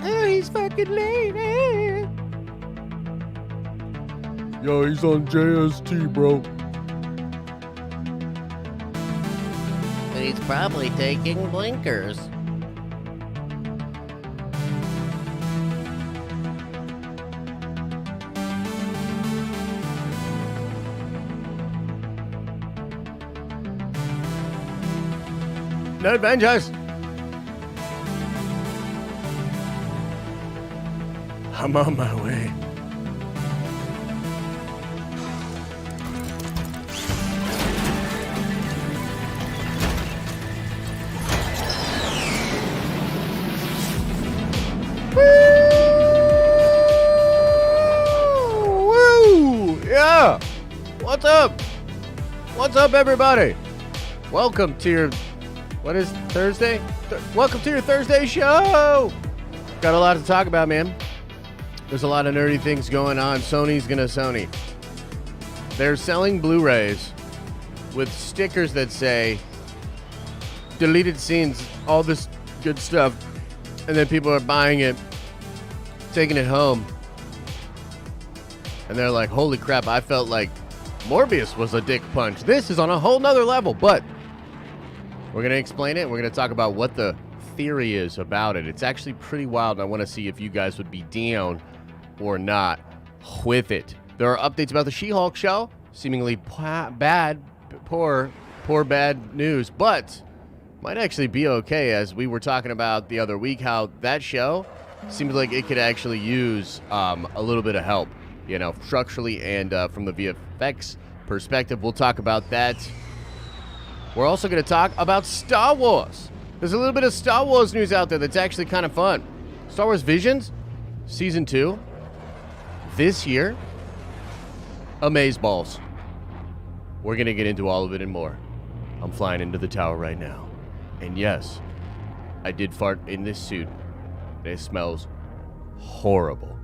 Oh, he's fucking late. Yo, he's on JST, bro. He's probably taking blinkers. No Avengers. I'm on my way. Woo! Yeah! What's up? What's up, everybody? Welcome to your... What is Thursday? Welcome to your Thursday show! Got a lot to talk about, man. There's a lot of nerdy things going on. Sony's gonna Sony. They're selling Blu-rays with stickers that say deleted scenes, all this good stuff. And then people are buying it, taking it home. And they're like, holy crap, I felt like Morbius was a dick punch. This is on a whole nother level, but we're going to explain it. We're going to talk about what the theory is about it. It's actually pretty wild, and I want to see if you guys would be down or not with it. There are updates about the She-Hulk show. Seemingly bad news, but might actually be okay, as we were talking about the other week, how that show seems like it could actually use a little bit of help, you know, structurally and from the VFX perspective. We'll talk about that. We're also going to talk about Star Wars. There's a little bit of Star Wars news out there that's actually kind of fun. Star Wars Visions, Season 2, this year, Amazeballs. We're going to get into all of it and more. I'm flying into the tower right now. And yes, I did fart in this suit. It smells horrible.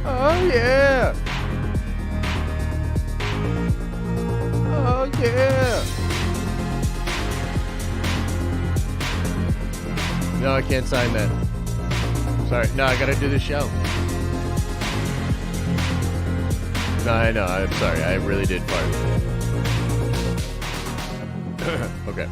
Oh, yeah. Oh, yeah. No, I can't sign that. Sorry. No, I gotta do the show. No, I know. I'm sorry. I really did fart. Okay.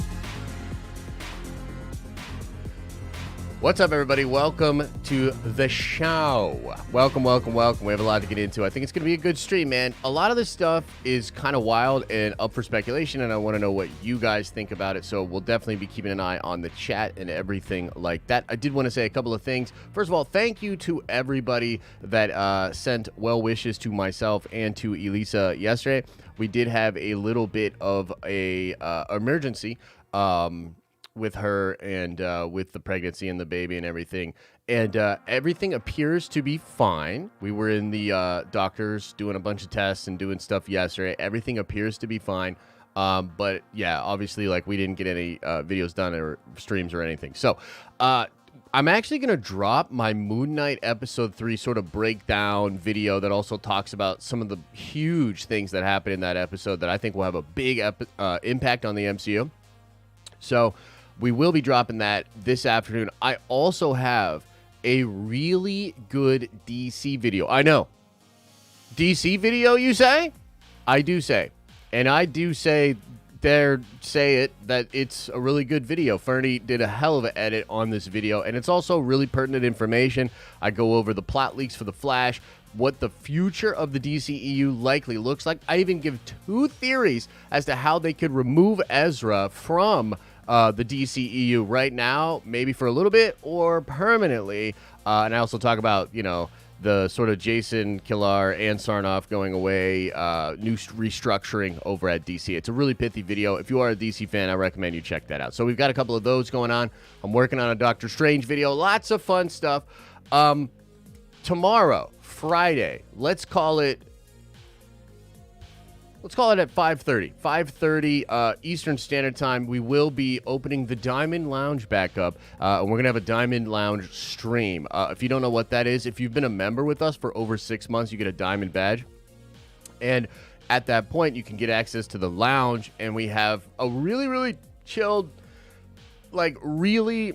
What's up, everybody? Welcome to the show. Welcome. We have a lot to get into. I think it's going to be a good stream, man. A lot of this stuff is kind of wild and up for speculation, and I want to know what you guys think about it. So we'll definitely be keeping an eye on the chat and everything like that. I did want to say a couple of things. First of all, thank you to everybody that sent well wishes to myself and to Elisa yesterday. We did have a little bit of a emergency. With her and with the pregnancy and the baby and everything. And everything appears to be fine. We were in the doctors doing a bunch of tests and doing stuff yesterday. Everything appears to be fine. But yeah, obviously, like, we didn't get any videos done or streams or anything. So I'm actually going to drop my Moon Knight episode 3 sort of breakdown video that also talks about some of the huge things that happened in that episode that I think will have a big impact on the MCU. So we will be dropping that this afternoon. I also have a really good DC video. I know. DC video, you say? I do say. And I do say that it's a really good video. Fernie did a hell of an edit on this video, and it's also really pertinent information. I go over the plot leaks for The Flash, what the future of the DCEU likely looks like. I even give 2 theories as to how they could remove Ezra from the DCEU right now, maybe for a little bit or permanently. And I also talk about, you know, the sort of Jason Kilar and Sarnoff going away, new restructuring over at DC. It's a really pithy video. If you are a DC fan, I recommend you check that out. So we've got a couple of those going on. I'm working on a Doctor Strange video. Lots of fun stuff. Tomorrow, Friday, let's call it let's call it at 5:30. 5:30 Eastern Standard Time. We will be opening the Diamond Lounge back up, and we're gonna have a Diamond Lounge stream. If you don't know what that is, if you've been a member with us for over 6 months, you get a Diamond badge, and at that point, you can get access to the lounge, and we have a really, really chilled, like really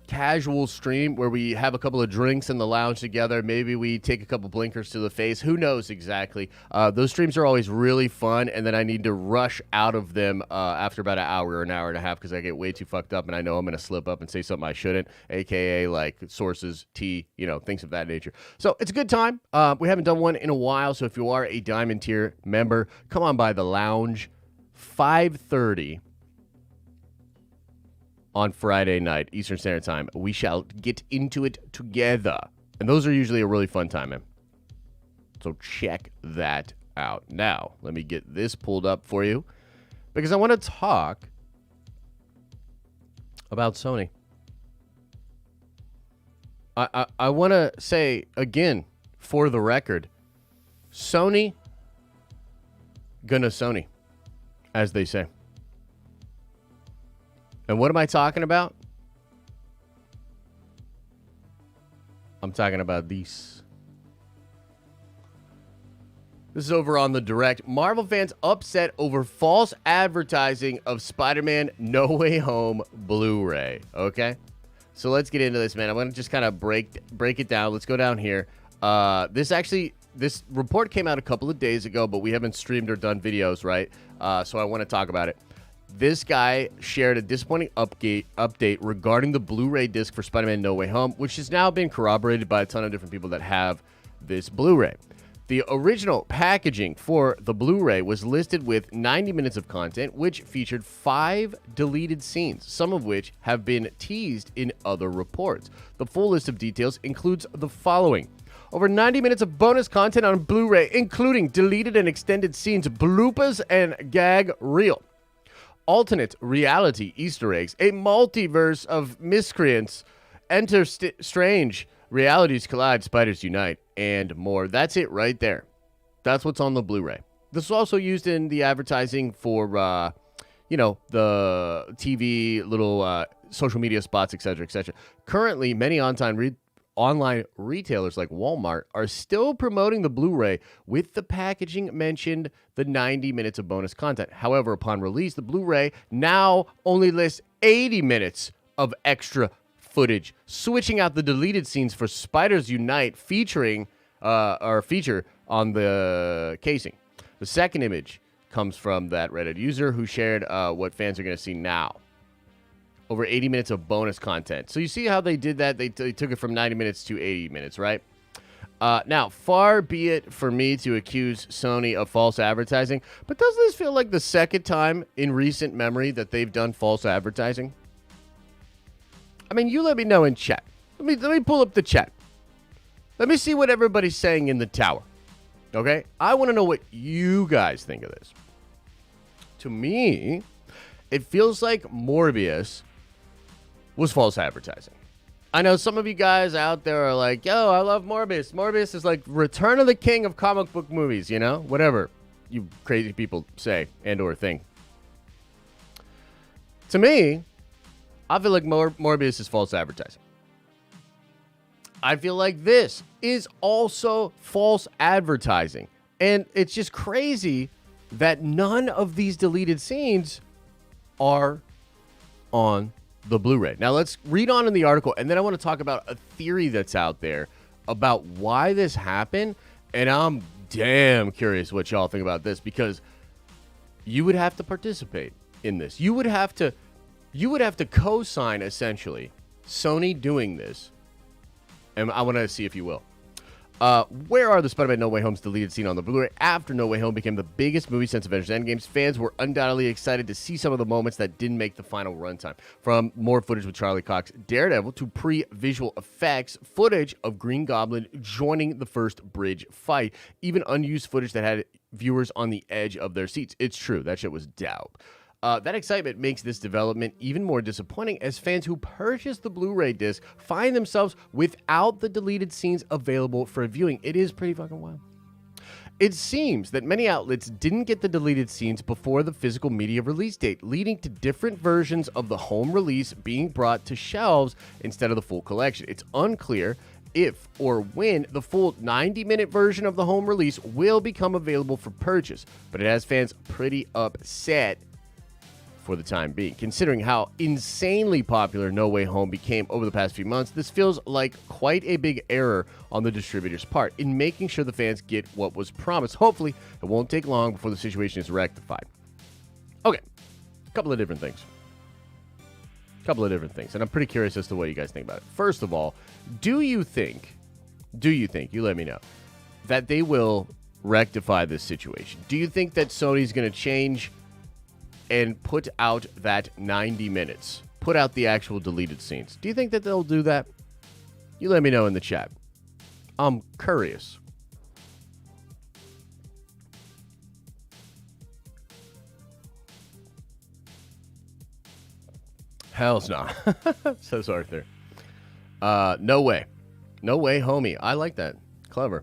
casual stream where we have a couple of drinks in the lounge together. Maybe we take a couple blinkers to the face. Who knows exactly? Those streams are always really fun, and then I need to rush out of them after about an hour or an hour and a half because I get way too fucked up, and I know I'm going to slip up and say something I shouldn't, a.k.a. like sources, tea, things of that nature. So it's a good time. We haven't done one in a while, so if you are a Diamond Tier member, come on by the lounge. 5:30 on Friday night, Eastern Standard Time. We shall get into it together. And those are usually a really fun time, man. So check that out. Now, let me get this pulled up for you because I want to talk about Sony. I want to say, again, for the record, Sony gonna Sony, as they say. And what am I talking about? I'm talking about these. This is over on the Direct. Marvel fans upset over false advertising of Spider-Man No Way Home Blu-ray. Okay? So let's get into this, man. I'm going to just kind of break it down. Let's go down here. This report came out a couple of days ago, but we haven't streamed or done videos, right? So I want to talk about it. This guy shared a disappointing update regarding the Blu-ray disc for Spider-Man No Way Home, which has now been corroborated by a ton of different people that have this Blu-ray. The original packaging for the Blu-ray was listed with 90 minutes of content, which featured 5 deleted scenes, some of which have been teased in other reports. The full list of details includes the following. Over 90 minutes of bonus content on Blu-ray, including deleted and extended scenes, bloopers, and gag reel. Alternate reality Easter eggs, a multiverse of miscreants, enter strange realities collide, spiders unite, and more. That's it right there. That's what's on the Blu-ray. This is also used in the advertising for, the TV, little social media spots, etc., etc. Currently, many online retailers like Walmart are still promoting the Blu-ray with the packaging mentioned the 90 minutes of bonus content. However, upon release, the Blu-ray now only lists 80 minutes of extra footage, switching out the deleted scenes for Spiders Unite feature on the casing. The second image comes from that Reddit user who shared what fans are going to see now. Over 80 minutes of bonus content. So you see how they did that? They took it from 90 minutes to 80 minutes, right? Now, far be it for me to accuse Sony of false advertising, but doesn't this feel like the second time in recent memory that they've done false advertising? I mean, you let me know in chat. Let me pull up the chat. Let me see what everybody's saying in the tower. Okay? I want to know what you guys think of this. To me, it feels like Morbius was false advertising. I know some of you guys out there are like, yo, I love Morbius. Morbius is like Return of the King of comic book movies, whatever you crazy people say and or think. To me, I feel like Morbius is false advertising. I feel like this is also false advertising. And it's just crazy that none of these deleted scenes are on the Blu-ray. Now let's read on in the article, and then I want to talk about a theory that's out there about why this happened, and I'm damn curious what y'all think about this, because you would have to participate in this. You would have to co-sign, essentially, Sony doing this, and I want to see if you will. Where are the Spider-Man No Way Home's deleted scene on the Blu-ray? After No Way Home became the biggest movie since Avengers Endgame, fans were undoubtedly excited to see some of the moments that didn't make the final runtime. From more footage with Charlie Cox, Daredevil, to pre-visual effects, footage of Green Goblin joining the first bridge fight, even unused footage that had viewers on the edge of their seats. It's true, that shit was dope. That excitement makes this development even more disappointing as fans who purchased the Blu-ray disc find themselves without the deleted scenes available for viewing. It is pretty fucking wild. It seems that many outlets didn't get the deleted scenes before the physical media release date, leading to different versions of the home release being brought to shelves instead of the full collection. It's unclear if or when the full 90-minute version of the home release will become available for purchase, but it has fans pretty upset for the time being. Considering how insanely popular No Way Home became over the past few months, this feels like quite a big error on the distributor's part in making sure the fans get what was promised. Hopefully, it won't take long before the situation is rectified. Okay, a couple of different things. And I'm pretty curious as to what you guys think about it. First of all, do you think, you let me know, that they will rectify this situation? Do you think that Sony's going to change and put out that 90 minutes, put out the actual deleted scenes? Do you think that they'll do that? You let me know in the chat. I'm curious. Hell's no. Says Arthur. No way. No way, homie. I like that. Clever.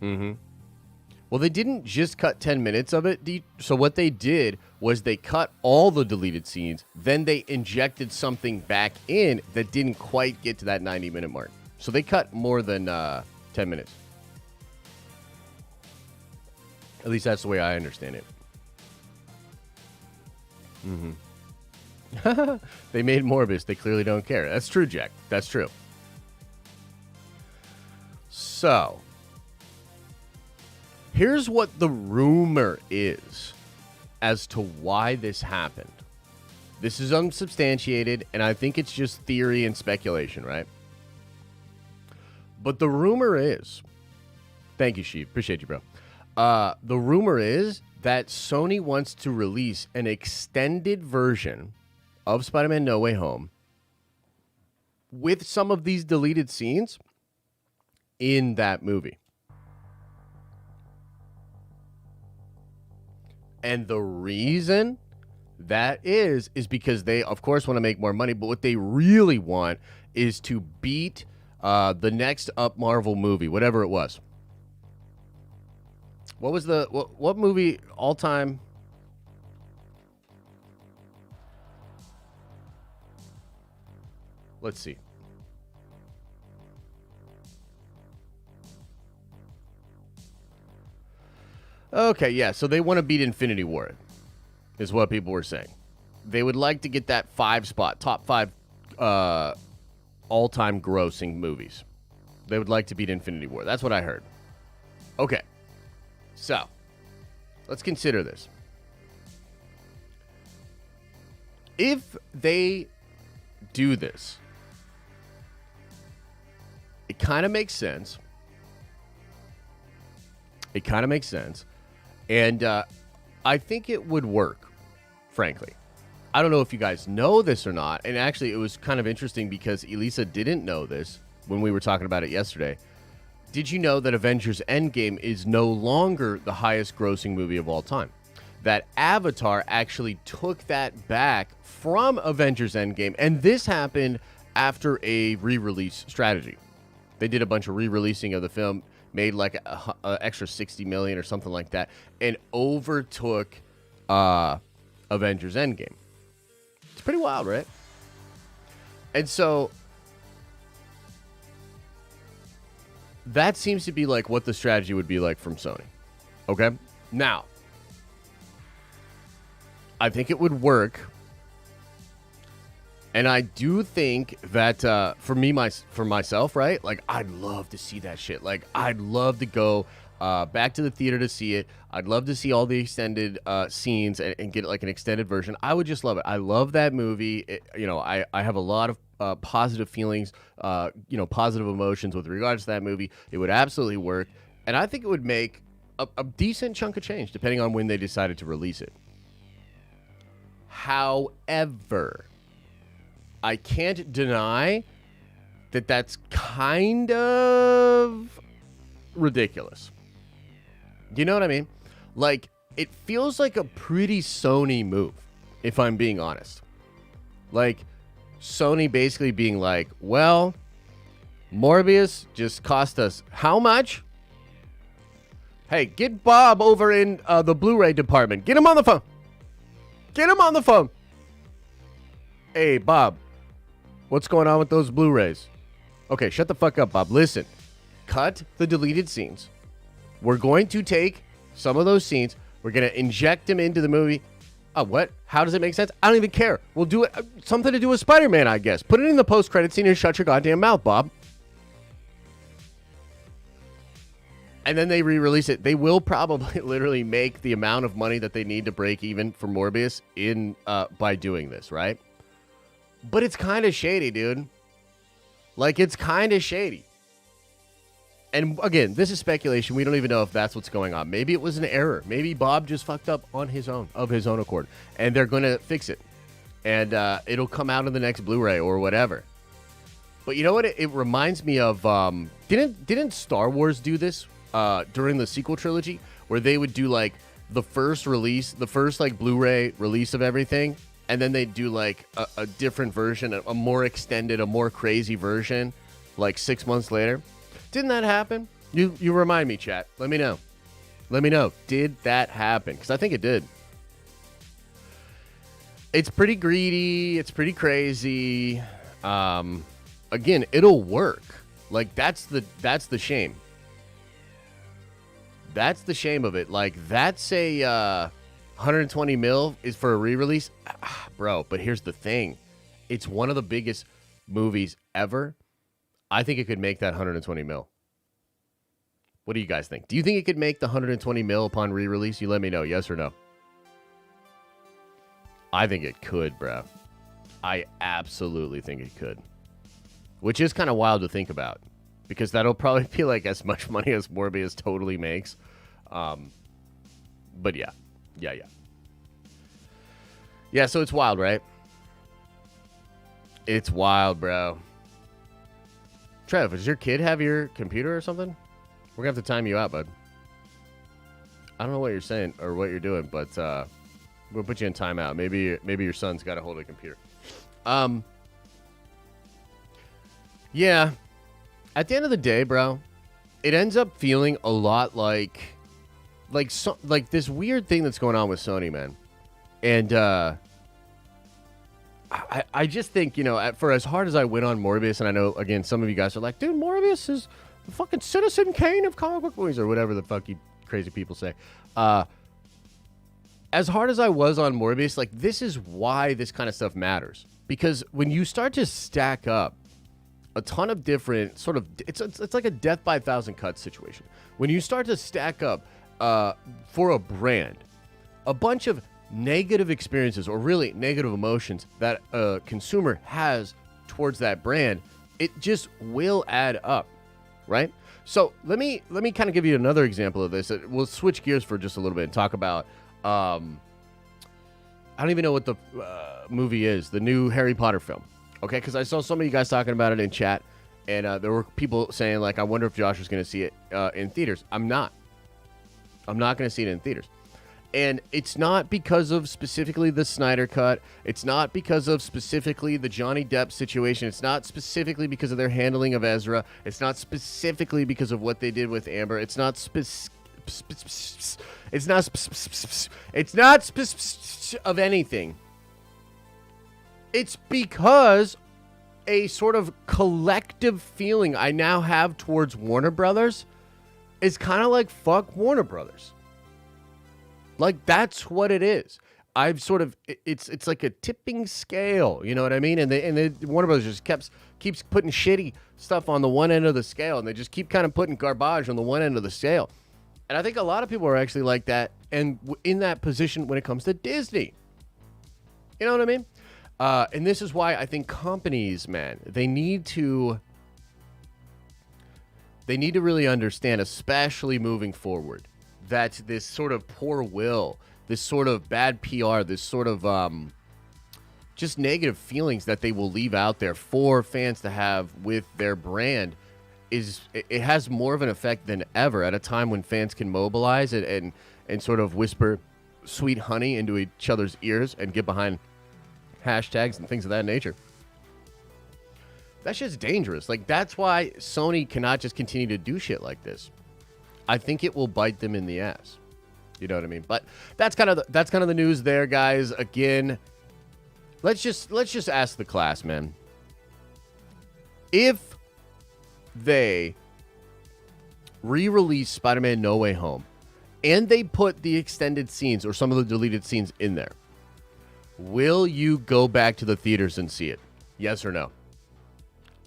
Well, they didn't just cut 10 minutes of it. So what they did was they cut all the deleted scenes. Then they injected something back in that didn't quite get to that 90-minute mark. So they cut more than 10 minutes. At least that's the way I understand it. They made Morbius. They clearly don't care. That's true, Jack. That's true. So here's what the rumor is as to why this happened. This is unsubstantiated, and I think it's just theory and speculation, right? But the rumor is... Thank you, Sheev. Appreciate you, bro. The rumor is that Sony wants to release an extended version of Spider-Man No Way Home with some of these deleted scenes in that movie. And the reason that is because they, of course, want to make more money, but what they really want is to beat the next up Marvel movie, whatever it was. What was what movie all time? Let's see. Okay, yeah, so they want to beat Infinity War, is what people were saying. They would like to get that 5 spot, top 5 all-time grossing movies. They would like to beat Infinity War. That's what I heard. Okay, so let's consider this. If they do this, it kind of makes sense. And I think it would work, frankly. I don't know if you guys know this or not. And actually, it was kind of interesting because Elisa didn't know this when we were talking about it yesterday. Did you know that Avengers Endgame is no longer the highest grossing movie of all time? That Avatar actually took that back from Avengers Endgame. And this happened after a re-release strategy. They did a bunch of re-releasing of the film, made like an extra $60 million or something like that, and overtook Avengers Endgame. It's pretty wild, right? And so that seems to be like what the strategy would be like from Sony. Okay? Now, I think it would work. And I do think that for myself, right? Like, I'd love to see that shit. Like, I'd love to go back to the theater to see it. I'd love to see all the extended scenes and get like an extended version. I would just love it. I love that movie. I have a lot of positive feelings, positive emotions with regards to that movie. It would absolutely work. And I think it would make a decent chunk of change depending on when they decided to release it. However, I can't deny that that's kind of ridiculous. You know what I mean? Like, it feels like a pretty Sony move, if I'm being honest. Like, Sony basically being like, well, Morbius just cost us how much? Hey, get Bob over in the Blu-ray department. Get him on the phone. Get him on the phone. Hey, Bob. What's going on with those Blu-rays? Okay, shut the fuck up, Bob. Listen. Cut the deleted scenes. We're going to take some of those scenes. We're going to inject them into the movie. What? How does it make sense? I don't even care. We'll do it. Something to do with Spider-Man, I guess. Put it in the post-credit scene and shut your goddamn mouth, Bob. And then they re-release it. They will probably literally make the amount of money that they need to break even for Morbius by doing this, right? But it's kind of shady, dude. Like, it's kind of shady. And again, this is speculation. We don't even know if that's what's going on. Maybe it was an error. Maybe Bob just fucked up on his own, of his own accord. And they're going to fix it. And it'll come out in the next Blu-ray or whatever. But you know what? It reminds me of... Didn't Star Wars do this during the sequel trilogy? Where they would do, like, the first release, the first, like, Blu-ray release of everything. And then they'd do, like, a different version, a more extended, a more crazy version, like 6 months later. Didn't that happen? You remind me, chat. Let me know. Let me know. Did that happen? Because I think it did. It's pretty greedy. It's pretty crazy. Again, it'll work. Like, that's the shame. That's the shame of it. Like, that's a 120 mil is for a re-release. Bro, but here's the thing. It's one of the biggest movies ever. I think it could make that 120 mil. What do you guys think? Do you think it could make the 120 mil upon re-release? You let me know, yes or no. I think it could, bro. I absolutely think it could. Which is kind of wild to think about. Because that'll probably be like as much money as Morbius totally makes. But yeah. Yeah, so it's wild, right? It's wild, bro. Trev, does your kid have your computer or something? We're going to have to time you out, bud. I don't know what you're saying or what you're doing, but we'll put you in timeout. Maybe your son's got a hold of the computer. Yeah. At the end of the day, bro, it ends up feeling a lot like this weird thing that's going on with Sony, man. And I just think, you know, for as hard as I went on Morbius, and I know, again, some of you guys are like, dude, Morbius is the fucking Citizen Kane of comic book movies, or whatever the fuck you crazy people say. As hard as I was on Morbius, like, this is why this kind of stuff matters. Because when you start to stack up a ton of different sort of, it's like a death by 1,000 cuts situation. When you start to stack up for a brand, a bunch of negative experiences or really negative emotions that a consumer has towards that brand, it just will add up, right? So let me kind of give you another example of this. We'll switch gears for just a little bit and talk about I don't even know what the movie is, the new Harry Potter film. Okay, because I saw some of you guys talking about it in chat, and there were people saying, like, I wonder if Josh is going to see it in theaters. I'm not going to see it in theaters. And it's not because of specifically the Snyder Cut. It's not because of specifically the Johnny Depp situation. It's not specifically because of their handling of Ezra. It's not specifically because of what they did with Amber. It's not of anything. It's because a sort of collective feeling I now have towards Warner Brothers is kind of like, fuck Warner Brothers. Like, that's what it is. I've sort of, it's like a tipping scale, you know what I mean? And the Warner Brothers just keeps putting shitty stuff on the one end of the scale, and they just keep kind of putting garbage on the one end of the scale. And I think a lot of people are actually like that, and in that position when it comes to Disney. You know what I mean? And this is why I think companies, man, they need to really understand, especially moving forward, that this sort of poor will, this sort of bad PR, this sort of just negative feelings that they will leave out there for fans to have with their brand, it has more of an effect than ever at a time when fans can mobilize and sort of whisper sweet honey into each other's ears and get behind hashtags and things of that nature. That's just dangerous. Like, that's why Sony cannot just continue to do shit like this. I think it will bite them in the ass. You know what I mean? But that's kind of the news there, guys. Again, let's just ask the class, man. If they re-release Spider-Man No Way Home and they put the extended scenes or some of the deleted scenes in there, will you go back to the theaters and see it? Yes or no?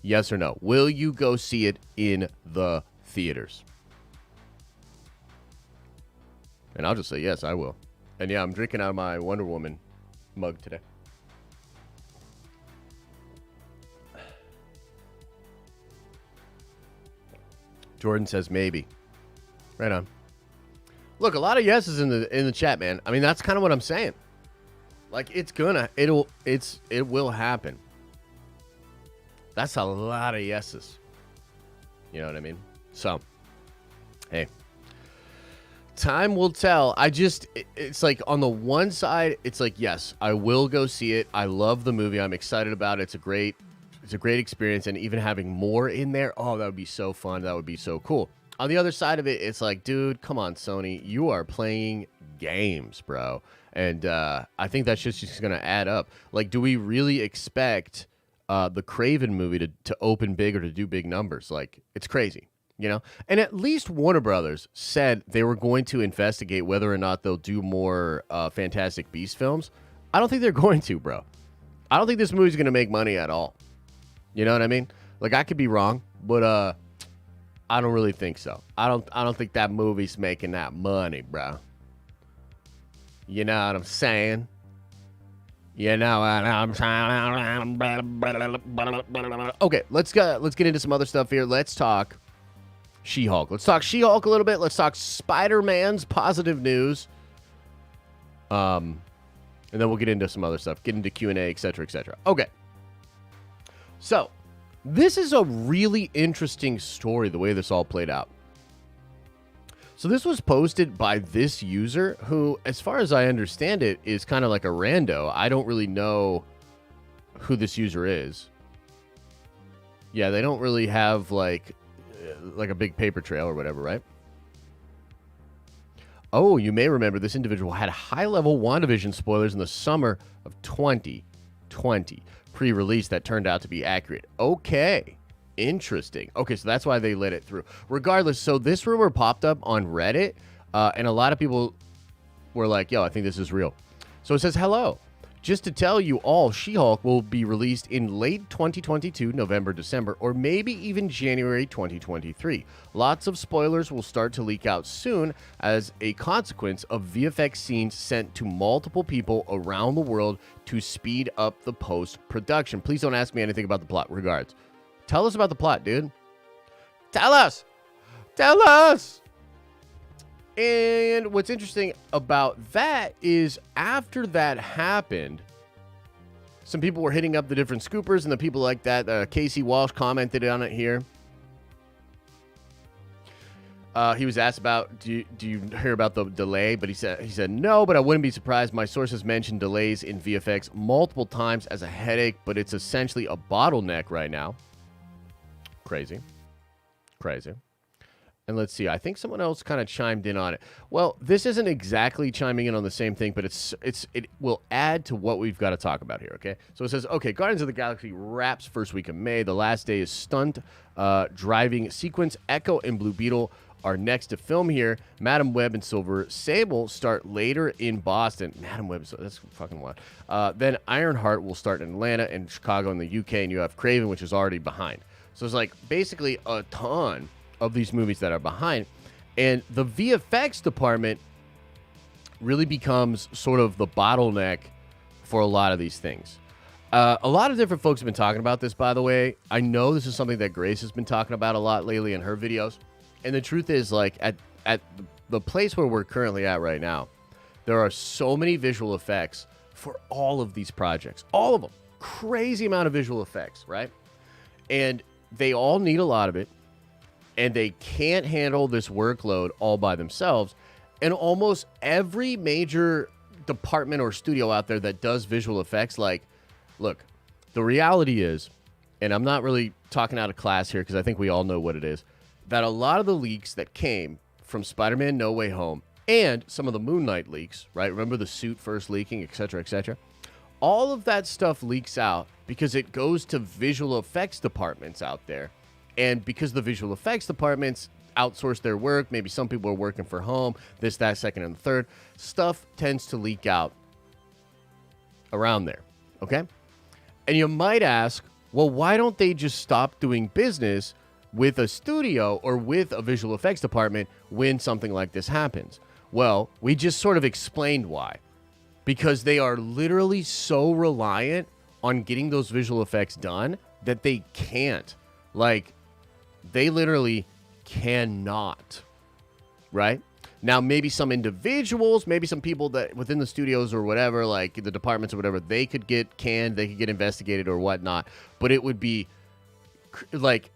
Yes or no? Will you go see it in the theaters? And I'll just say yes, I will. And yeah, I'm drinking out of my Wonder Woman mug today. Jordan says maybe. Right on. Look, a lot of yeses in the chat, man. I mean, that's kind of what I'm saying. Like, it will happen. That's a lot of yeses. You know what I mean? So, hey, time will tell. It's like on the one side, it's like, yes, I will go see it. I love the movie. I'm excited about it. It's a great experience. And even having more in there, oh, that would be so fun. That would be so cool. On the other side of it, it's like, dude, come on, Sony. You are playing games, bro. And I think that's just going to add up. Like, do we really expect the Kraven movie to open big or to do big numbers? Like, it's crazy, you know? And at least Warner Brothers said they were going to investigate whether or not they'll do more Fantastic Beasts films. I don't think they're going to, bro. I don't think this movie's going to make money at all. You know what I mean? Like, I could be wrong, but I don't really think so. I don't think that movie's making that money, bro. You know what I'm saying? You know what I'm saying? Okay, let's get into some other stuff here. Let's talk She-Hulk. Let's talk She-Hulk a little bit. Let's talk Spider-Man's positive news. And then we'll get into some other stuff. Get into Q&A, etc., etc. Okay. So, this is a really interesting story, the way this all played out. So this was posted by this user who, as far as I understand it, is kind of like a rando. I don't really know who this user is. Yeah, they don't really have like a big paper trail or whatever, right? Oh, you may remember this individual had high-level WandaVision spoilers in the summer of 2020. Pre-release that turned out to be accurate. Okay. Interesting. Okay, so that's why they let it through. Regardless, so this rumor popped up on Reddit, and a lot of people were like, yo, I think this is real. So it says, hello. Just to tell you all, She-Hulk will be released in late 2022, November, December, or maybe even January 2023. Lots of spoilers will start to leak out soon as a consequence of VFX scenes sent to multiple people around the world to speed up the post-production. Please don't ask me anything about the plot. Regards. Tell us about the plot, dude. Tell us. Tell us. And what's interesting about that is after that happened, some people were hitting up the different scoopers and the people like that. Casey Walsh commented on it here. He was asked about, do you hear about the delay? But he said, no, but I wouldn't be surprised. My sources mentioned delays in VFX multiple times as a headache, but it's essentially a bottleneck right now. Crazy. And let's see. I think someone else kind of chimed in on it. Well, this isn't exactly chiming in on the same thing, but it will add to what we've got to talk about here, okay? So it says, okay, Guardians of the Galaxy wraps first week of May. The last day is stunt driving sequence. Echo and Blue Beetle are next to film here. Madam Web and Silver Sable start later in Boston. Madam Web, that's fucking wild. Then Ironheart will start in Atlanta and Chicago in the UK, and you have Kraven, which is already behind. So it's like basically a ton of these movies that are behind. And the VFX department really becomes sort of the bottleneck for a lot of these things. A lot of different folks have been talking about this, by the way. I know this is something that Grace has been talking about a lot lately in her videos. And the truth is, like, at the place where we're currently at right now, there are so many visual effects for all of these projects. All of them. Crazy amount of visual effects, right? And they all need a lot of it. And they can't handle this workload all by themselves. And almost every major department or studio out there that does visual effects, like, look, the reality is, and I'm not really talking out of class here because I think we all know what it is, that a lot of the leaks that came from Spider-Man No Way Home and some of the Moon Knight leaks, right? Remember the suit first leaking, etc., etc.? All of that stuff leaks out because it goes to visual effects departments out there. And because the visual effects departments outsource their work, maybe some people are working for home, this, that, second, and the third, stuff tends to leak out around there, okay? And you might ask, well, why don't they just stop doing business with a studio or with a visual effects department when something like this happens? Well, we just sort of explained why. Because they are literally so reliant on getting those visual effects done that they can't. Like, they literally cannot, right? Now, maybe some individuals, maybe some people that within the studios or whatever, like the departments or whatever, they could get canned, they could get investigated or whatnot. But it would be like,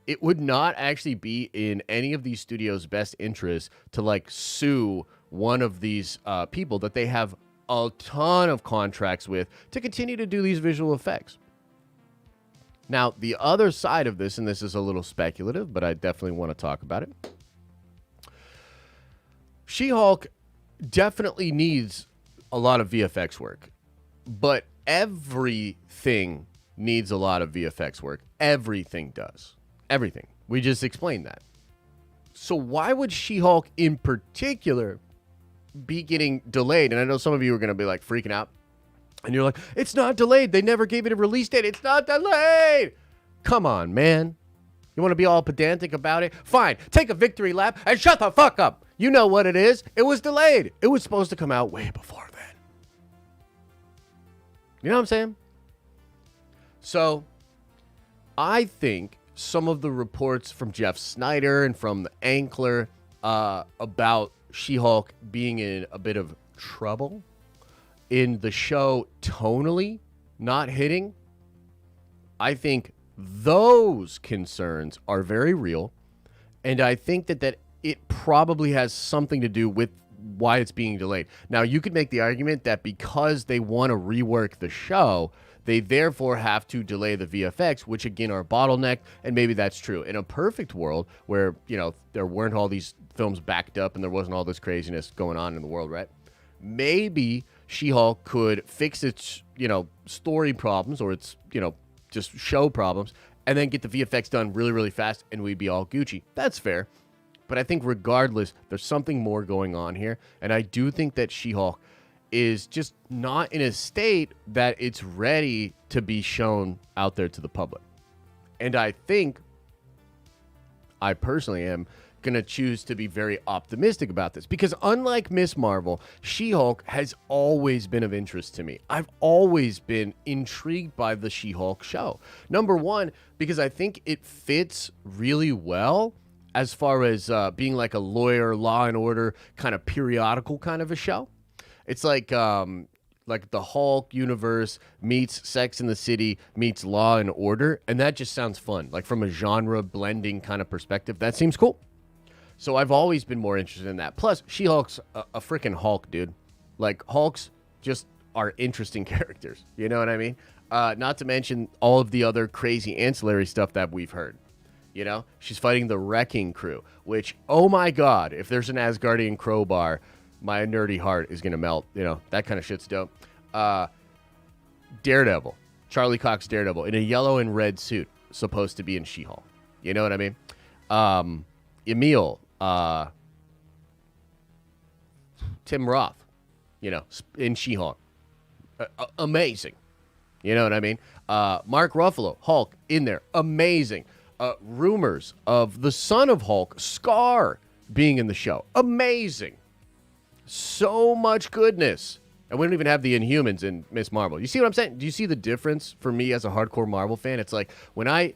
it would not actually be in any of these studios' best interest to like sue one of these people that they have a ton of contracts with to continue to do these visual effects. Now, the other side of this, and this is a little speculative, but I definitely want to talk about it. She-Hulk definitely needs a lot of VFX work, but everything needs a lot of VFX work. Everything does. Everything. We just explained that. So why would She-Hulk in particular be getting delayed? And I know some of you are going to be like freaking out. And you're like, it's not delayed. They never gave it a release date. It's not delayed. Come on, man. You want to be all pedantic about it? Fine. Take a victory lap and shut the fuck up. You know what it is. It was delayed. It was supposed to come out way before then. You know what I'm saying? So, I think some of the reports from Jeff Snyder and from the Ankler about She-Hulk being in a bit of trouble in the show tonally not hitting, I think those concerns are very real, and I think that it probably has something to do with why it's being delayed. Now, you could make the argument that because they want to rework the show, they therefore have to delay the VFX, which again are bottlenecked, and maybe that's true. In a perfect world where, you know, there weren't all these films backed up and there wasn't all this craziness going on in the world, right? Maybe She-Hulk could fix its, you know, story problems or its, you know, just show problems and then get the VFX done really, really fast and we'd be all Gucci. That's fair. But I think regardless, there's something more going on here. And I do think that She-Hulk is just not in a state that it's ready to be shown out there to the public. And I think I personally am going to choose to be very optimistic about this because unlike Miss Marvel, She-Hulk has always been of interest to me. I've always been intrigued by the She-Hulk show. Number one, because I think it fits really well as far as being like a lawyer, law and order kind of periodical kind of a show. It's like the Hulk universe meets Sex and the City meets Law and Order, and that just sounds fun. Like from a genre blending kind of perspective, that seems cool. So I've always been more interested in that. Plus, She-Hulk's a freaking Hulk, dude. Like, Hulks just are interesting characters. You know what I mean? Not to mention all of the other crazy ancillary stuff that we've heard. You know? She's fighting the Wrecking Crew, which, oh my god, if there's an Asgardian crowbar, my nerdy heart is going to melt. You know, that kind of shit's dope. Daredevil. Charlie Cox Daredevil in a yellow and red suit, supposed to be in She-Hulk. You know what I mean? Emil. Tim Roth, you know, in She-Hulk. Amazing. You know what I mean? Mark Ruffalo, Hulk, in there. Amazing. Rumors of the son of Hulk, Scar, being in the show. Amazing. So much goodness. And we don't even have the Inhumans in Miss Marvel. You see what I'm saying? Do you see the difference for me as a hardcore Marvel fan? It's like when I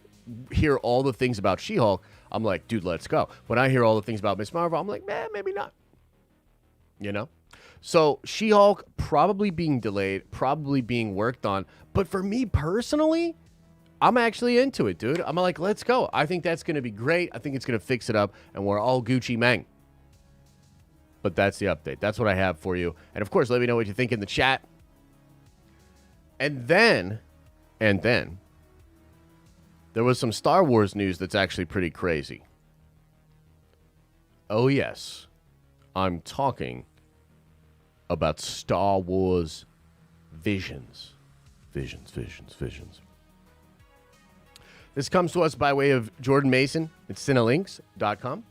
hear all the things about She-Hulk, I'm like, dude, let's go. When I hear all the things about Miss Marvel, I'm like, maybe not. You know? So She-Hulk probably being delayed, probably being worked on. But for me personally, I'm actually into it, dude. I'm like, let's go. I think that's going to be great. I think it's going to fix it up, and we're all Gucci Mang. But that's the update. That's what I have for you. And, of course, let me know what you think in the chat. And then, there was some Star Wars news that's actually pretty crazy. Oh, yes. I'm talking about Star Wars Visions. Visions. This comes to us by way of Jordan Mason at Cinelinks.com.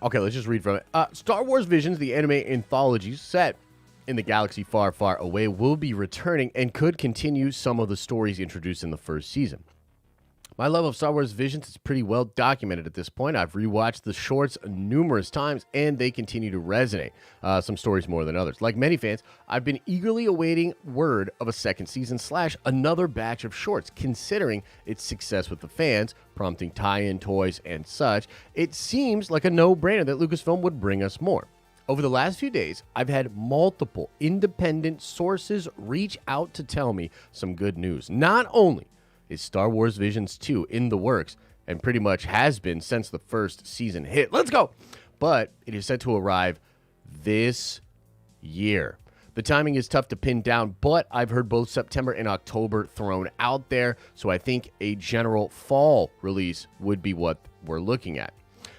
Okay, let's just read from it. Star Wars Visions, the anime anthology set in the galaxy far, far away, will be returning and could continue some of the stories introduced in the first season. My love of Star Wars Visions is pretty well documented at this point. I've rewatched the shorts numerous times, and they continue to resonate. Some stories more than others. Like many fans, I've been eagerly awaiting word of a second season / another batch of shorts, considering its success with the fans, prompting tie-in toys and such. It seems like a no-brainer that Lucasfilm would bring us more. Over the last few days, I've had multiple independent sources reach out to tell me some good news. Not only is Star Wars Visions 2 in the works, and pretty much has been since the first season hit. Let's go! But it is set to arrive this year. The timing is tough to pin down, but I've heard both September and October thrown out there, so I think a general fall release would be what we're looking at.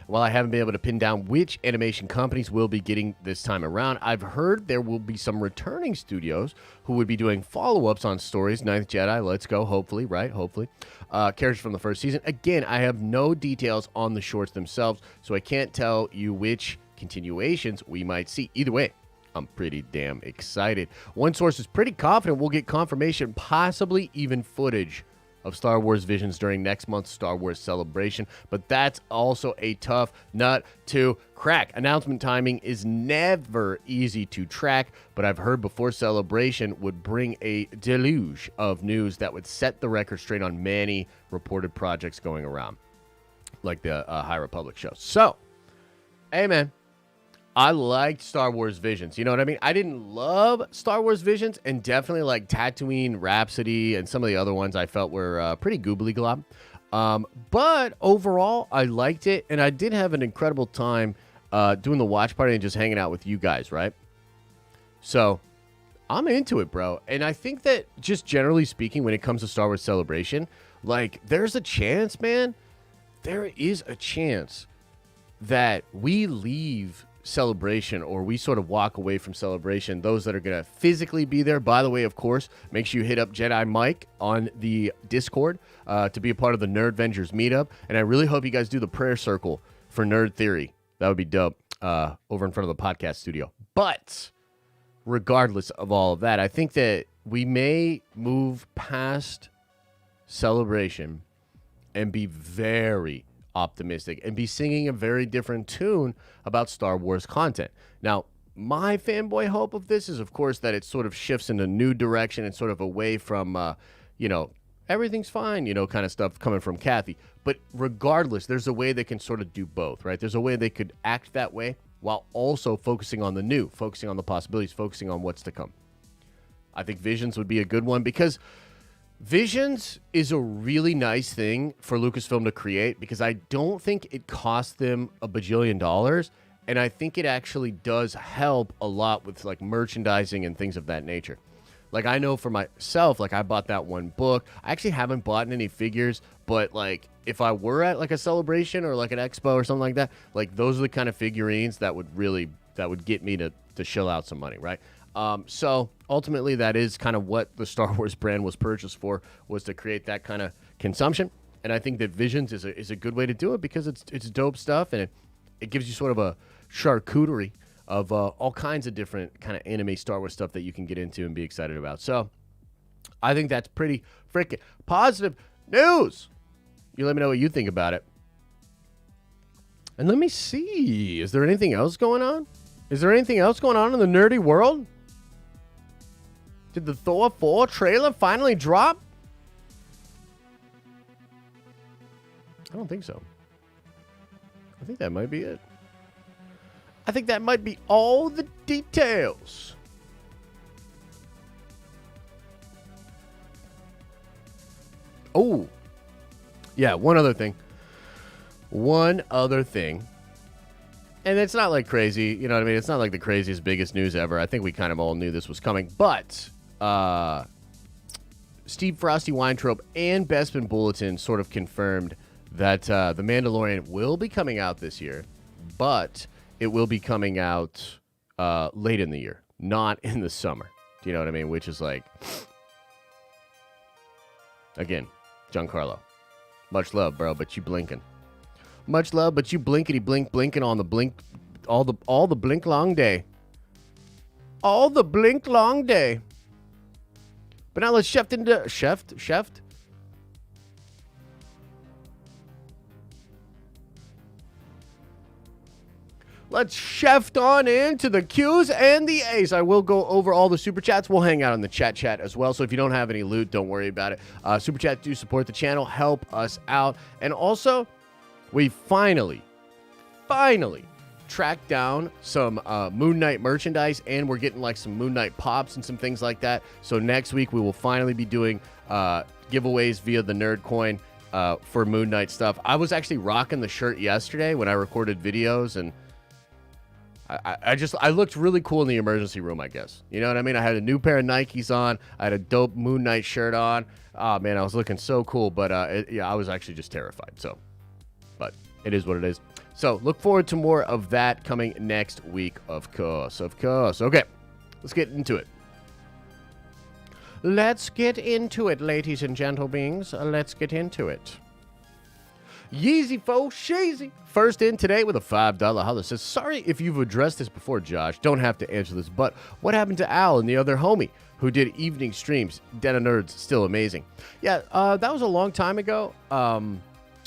While I haven't been able to pin down which animation companies will be getting this time around, I've heard there will be some returning studios who would be doing follow-ups on stories. Ninth Jedi, let's go, hopefully, right? Hopefully. Characters from the first season. Again, I have no details on the shorts themselves, so I can't tell you which continuations we might see. Either way, I'm pretty damn excited. One source is pretty confident we'll get confirmation, possibly even footage of Star Wars Visions during next month's Star Wars Celebration, but that's also a tough nut to crack. Announcement timing is never easy to track, but I've heard before Celebration would bring a deluge of news that would set the record straight on many reported projects going around, like the High Republic show. So, hey man, I liked Star Wars Visions. You know what I mean? I didn't love Star Wars Visions, and definitely like Tatooine Rhapsody and some of the other ones I felt were pretty goobly glob. But overall, I liked it, and I did have an incredible time doing the watch party and just hanging out with you guys, right? So I'm into it, bro. And I think that just generally speaking, when it comes to Star Wars Celebration, like there's a chance, man. There is a chance that we leave Celebration, or we sort of walk away from Celebration, those that are going to physically be there. By the way, of course, make sure you hit up Jedi Mike on the Discord to be a part of the Nerd Avengers meetup, and I really hope you guys do the prayer circle for Nerd Theory. That would be dope over in front of the podcast studio. But regardless of all of that, I think that we may move past Celebration and be very optimistic and be singing a very different tune about Star Wars content. Now, my fanboy hope of this is, of course, that it sort of shifts in a new direction and sort of away from, everything's fine, kind of stuff coming from Kathy. But regardless, there's a way they can sort of do both, right? There's a way they could act that way while also focusing on the new, focusing on the possibilities, focusing on what's to come. I think Visions would be a good one because Visions is a really nice thing for Lucasfilm to create because I don't think it cost them a bajillion dollars, and I think it actually does help a lot with like merchandising and things of that nature. Like I know for myself, like I bought that one book. I actually haven't bought any figures, but like if I were at like a Celebration or like an expo or something like that, like those are the kind of figurines that would get me to shell out some money, right? So ultimately, that is kind of what the Star Wars brand was purchased for, was to create that kind of consumption. And I think that Visions is a good way to do it because it's dope stuff, and it gives you sort of a charcuterie of all kinds of different kind of anime Star Wars stuff that you can get into and be excited about. So I think that's pretty freaking positive news. You let me know what you think about it. And let me see. Is there anything else going on? Is there anything else going on in the nerdy world? Did the Thor 4 trailer finally drop? I don't think so. I think that might be it. I think that might be all the details. Oh, yeah, one other thing. And it's not like crazy, you know what I mean? It's not like the craziest, biggest news ever. I think we kind of all knew this was coming. But Steve Frosty Weintraub and Bespin Bulletin sort of confirmed that The Mandalorian will be coming out this year, but it will be coming out late in the year, not in the summer. Do you know what I mean? Which is like, again, Giancarlo. Much love, bro, but you blinking. Much love, but you blinkety blink blinking on the blink, all the blink long day. All the blink long day. But now let's shift into shift. Let's shift on into the Q's and the A's. I will go over all the super chats. We'll hang out in the chat as well. So if you don't have any loot, don't worry about it. Super chats do support the channel, help us out. And also, we finally tracked down some Moon Knight merchandise, and we're getting like some Moon Knight pops and some things like that. So next week we will finally be doing giveaways via the Nerd Coin for Moon Knight stuff. I was actually rocking the shirt yesterday when I recorded videos, and I looked really cool in the emergency room, I guess. You know what I mean? I had a new pair of Nikes on. I had a dope Moon Knight shirt on. Oh, man, I was looking so cool. But, I was actually just terrified. So, but it is what it is. So, look forward to more of that coming next week, of course. Okay, let's get into it. Let's get into it, ladies and gentle beings. Let's get into it. Yeezy fo sheezy. First in today with a $5 holler says, sorry if you've addressed this before, Josh. Don't have to answer this, but what happened to Al and the other homie who did evening streams? Den of Nerds, still amazing. Yeah, that was a long time ago.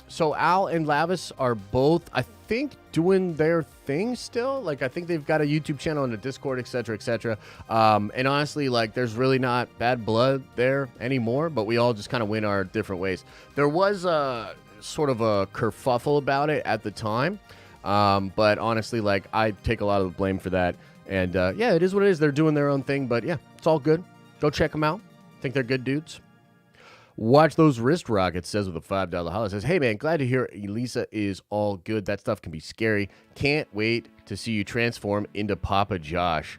So Al and Lavis are both, I think, doing their thing still. Like, I think they've got a YouTube channel and a Discord, etc., etc. And honestly, like, there's really not bad blood there anymore, but we all just kind of went our different ways. There was sort of a kerfuffle about it at the time, but honestly, like, I take a lot of the blame for that. And yeah, it is what it is. They're doing their own thing, but yeah, it's all good. Go check them out. I think they're good dudes. Watch those wrist rockets, says with a $5 holler. Says, hey man, glad to hear Elisa is all good. That stuff can be scary. Can't wait to see you transform into Papa Josh.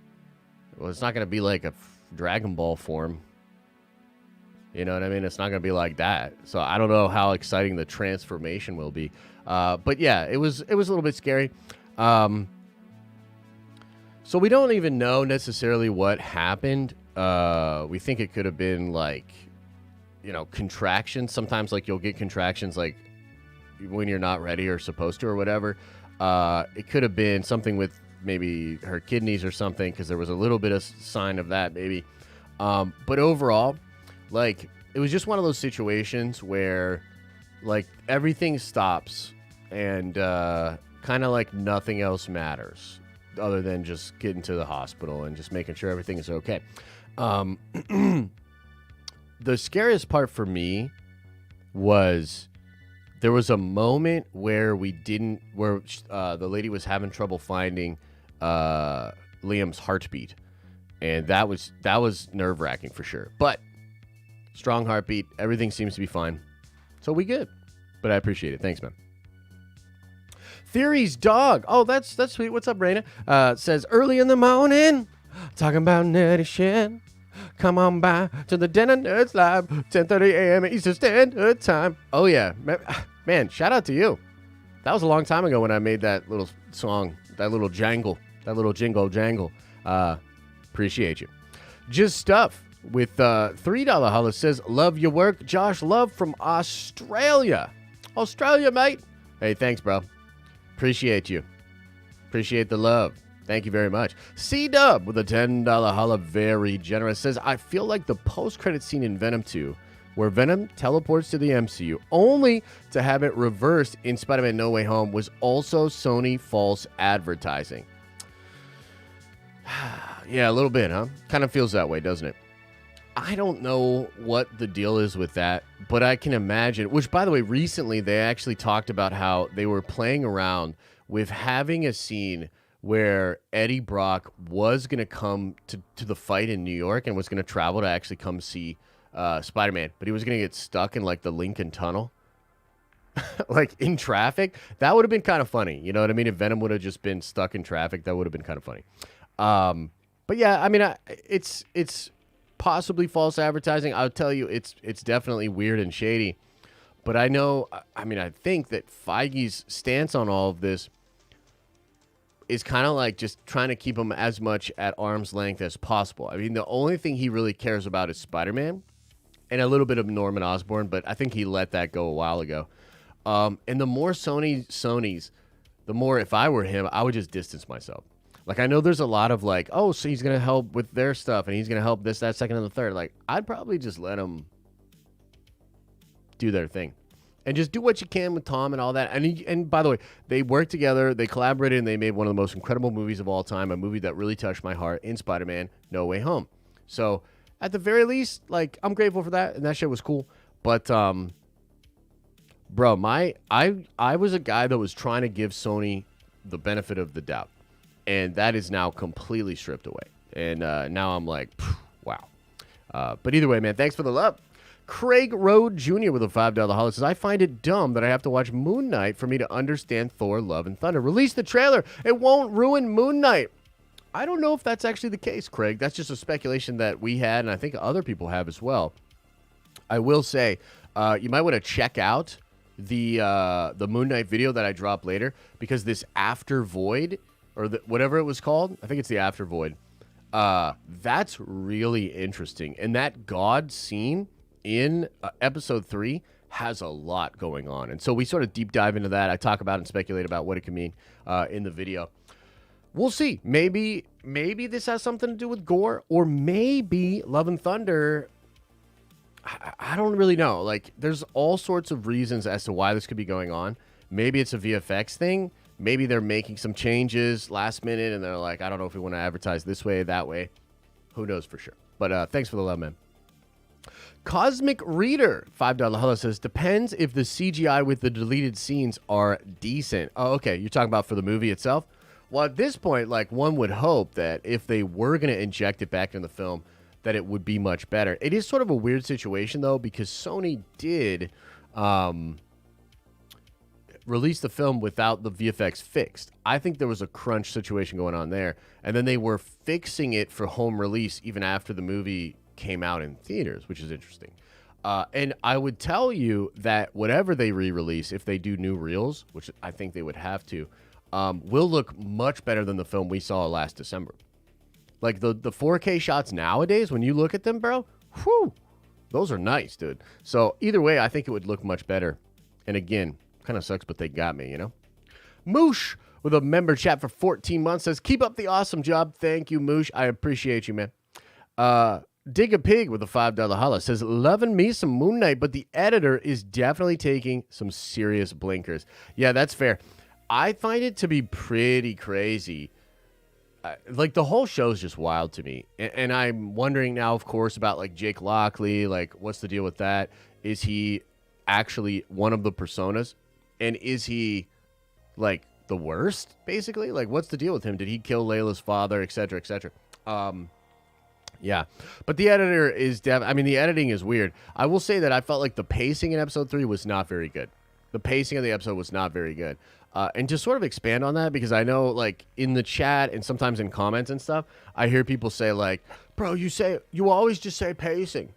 Well, it's not going to be like a Dragon Ball form. You know what I mean? It's not going to be like that. So I don't know how exciting the transformation will be. But yeah, it was a little bit scary. So we don't even know necessarily what happened. We think it could have been like, you know, contractions. Sometimes like you'll get contractions like when you're not ready or supposed to or whatever. It could have been something with maybe her kidneys or something, because there was a little bit of sign of that maybe. But overall, like, it was just one of those situations where, like, everything stops and kind of like nothing else matters other than just getting to the hospital and just making sure everything is okay. The scariest part for me was there was a moment where the lady was having trouble finding Liam's heartbeat, and that was nerve-wracking for sure. But strong heartbeat. Everything seems to be fine. So we good. But I appreciate it. Thanks, man. Theory's dog. Oh, that's sweet. What's up, Raina? Says, early in the morning, talking about nerdy shit. Come on by to the Den of Nerds Live, 10:30 a.m. Eastern Standard Time. Oh, yeah. Man, shout out to you. That was a long time ago when I made that little song, that little jingle jangle. Appreciate you. Just Stuff with $3 holler says, love your work. Josh, love from Australia. Australia, mate. Hey, thanks, bro. Appreciate you. Appreciate the love. Thank you very much. C-Dub with a $10 holler, very generous, says, I feel like the post-credit scene in Venom 2, where Venom teleports to the MCU, only to have it reversed in Spider-Man No Way Home, was also Sony false advertising. Yeah, a little bit, huh? Kind of feels that way, doesn't it? I don't know what the deal is with that, but I can imagine, which, by the way, recently they actually talked about how they were playing around with having a scene where Eddie Brock was going to come to the fight in New York and was going to travel to actually come see Spider-Man, but he was going to get stuck in, like, the Lincoln Tunnel, like, in traffic. That would have been kind of funny, you know what I mean? If Venom would have just been stuck in traffic, that would have been kind of funny. But, yeah, I mean, it's possibly false advertising. I'll tell you, it's definitely weird and shady. But I know, I mean, I think that Feige's stance on all of this is kind of like just trying to keep him as much at arm's length as possible. I mean, the only thing he really cares about is Spider-Man and a little bit of Norman Osborn, but I think he let that go a while ago. And the more Sony's, the more, if I were him, I would just distance myself. Like, I know there's a lot of like, oh, so he's going to help with their stuff and he's going to help this, that, second, and the third. Like, I'd probably just let him do their thing and just do what you can with Tom and all that. And by the way, they worked together, they collaborated, and they made one of the most incredible movies of all time, a movie that really touched my heart in Spider-Man No Way Home. So at the very least, like, I'm grateful for that, and that shit was cool. But bro, I was a guy that was trying to give Sony the benefit of the doubt, and that is now completely stripped away. And now I'm like, wow. But either way, man, thanks for the love. Craig Rode Jr. with a $5 holiday says, I find it dumb that I have to watch Moon Knight for me to understand Thor, Love, and Thunder. Release the trailer. It won't ruin Moon Knight. I don't know if that's actually the case, Craig. That's just a speculation that we had, and I think other people have as well. I will say, you might want to check out the Moon Knight video that I drop later, because this After Void, or whatever it was called, I think it's the After Void, that's really interesting. And that God scene in episode 3 has a lot going on. And so we sort of deep dive into that. I talk about and speculate about what it could mean in the video. We'll see. Maybe this has something to do with gore, or maybe Love and Thunder. I don't really know. Like, there's all sorts of reasons as to why this could be going on. Maybe it's a VFX thing. Maybe they're making some changes last minute and they're like, I don't know if we want to advertise this way, that way. Who knows for sure. But thanks for the love, man. Cosmic Reader, $5 hello, says, depends if the CGI with the deleted scenes are decent. Oh, okay. You're talking about for the movie itself? Well, at this point, like, one would hope that if they were going to inject it back in the film, that it would be much better. It is sort of a weird situation, though, because Sony did release the film without the VFX fixed. I think there was a crunch situation going on there, and then they were fixing it for home release even after the movie came out in theaters, which is interesting. And I would tell you that whatever they re-release, if they do new reels, which I think they would have to, will look much better than the film we saw last December. Like, the 4K shots nowadays, when you look at them, bro, whew, those are nice, dude. So either way, I think it would look much better. And again, kind of sucks, but they got me, you know? Moosh with a member chat for 14 months says, keep up the awesome job. Thank you, Moosh. I appreciate you, man. Dig a Pig with a $5 holla says, loving me some Moon Knight, but the editor is definitely taking some serious blinkers. Yeah, that's fair. I find it to be pretty crazy. Like, the whole show is just wild to me. And I'm wondering now, of course, about, like, Jake Lockley. Like, what's the deal with that? Is he actually one of the personas? And is he, like, the worst, basically? Like, what's the deal with him? Did he kill Layla's father, et cetera, et cetera? Yeah. But the editor is I mean, the editing is weird. I will say that I felt like the pacing in episode 3 was not very good. The pacing of the episode was not very good. And to sort of expand on that, because I know, like, in the chat and sometimes in comments and stuff, I hear people say, like, bro, you always just say pacing.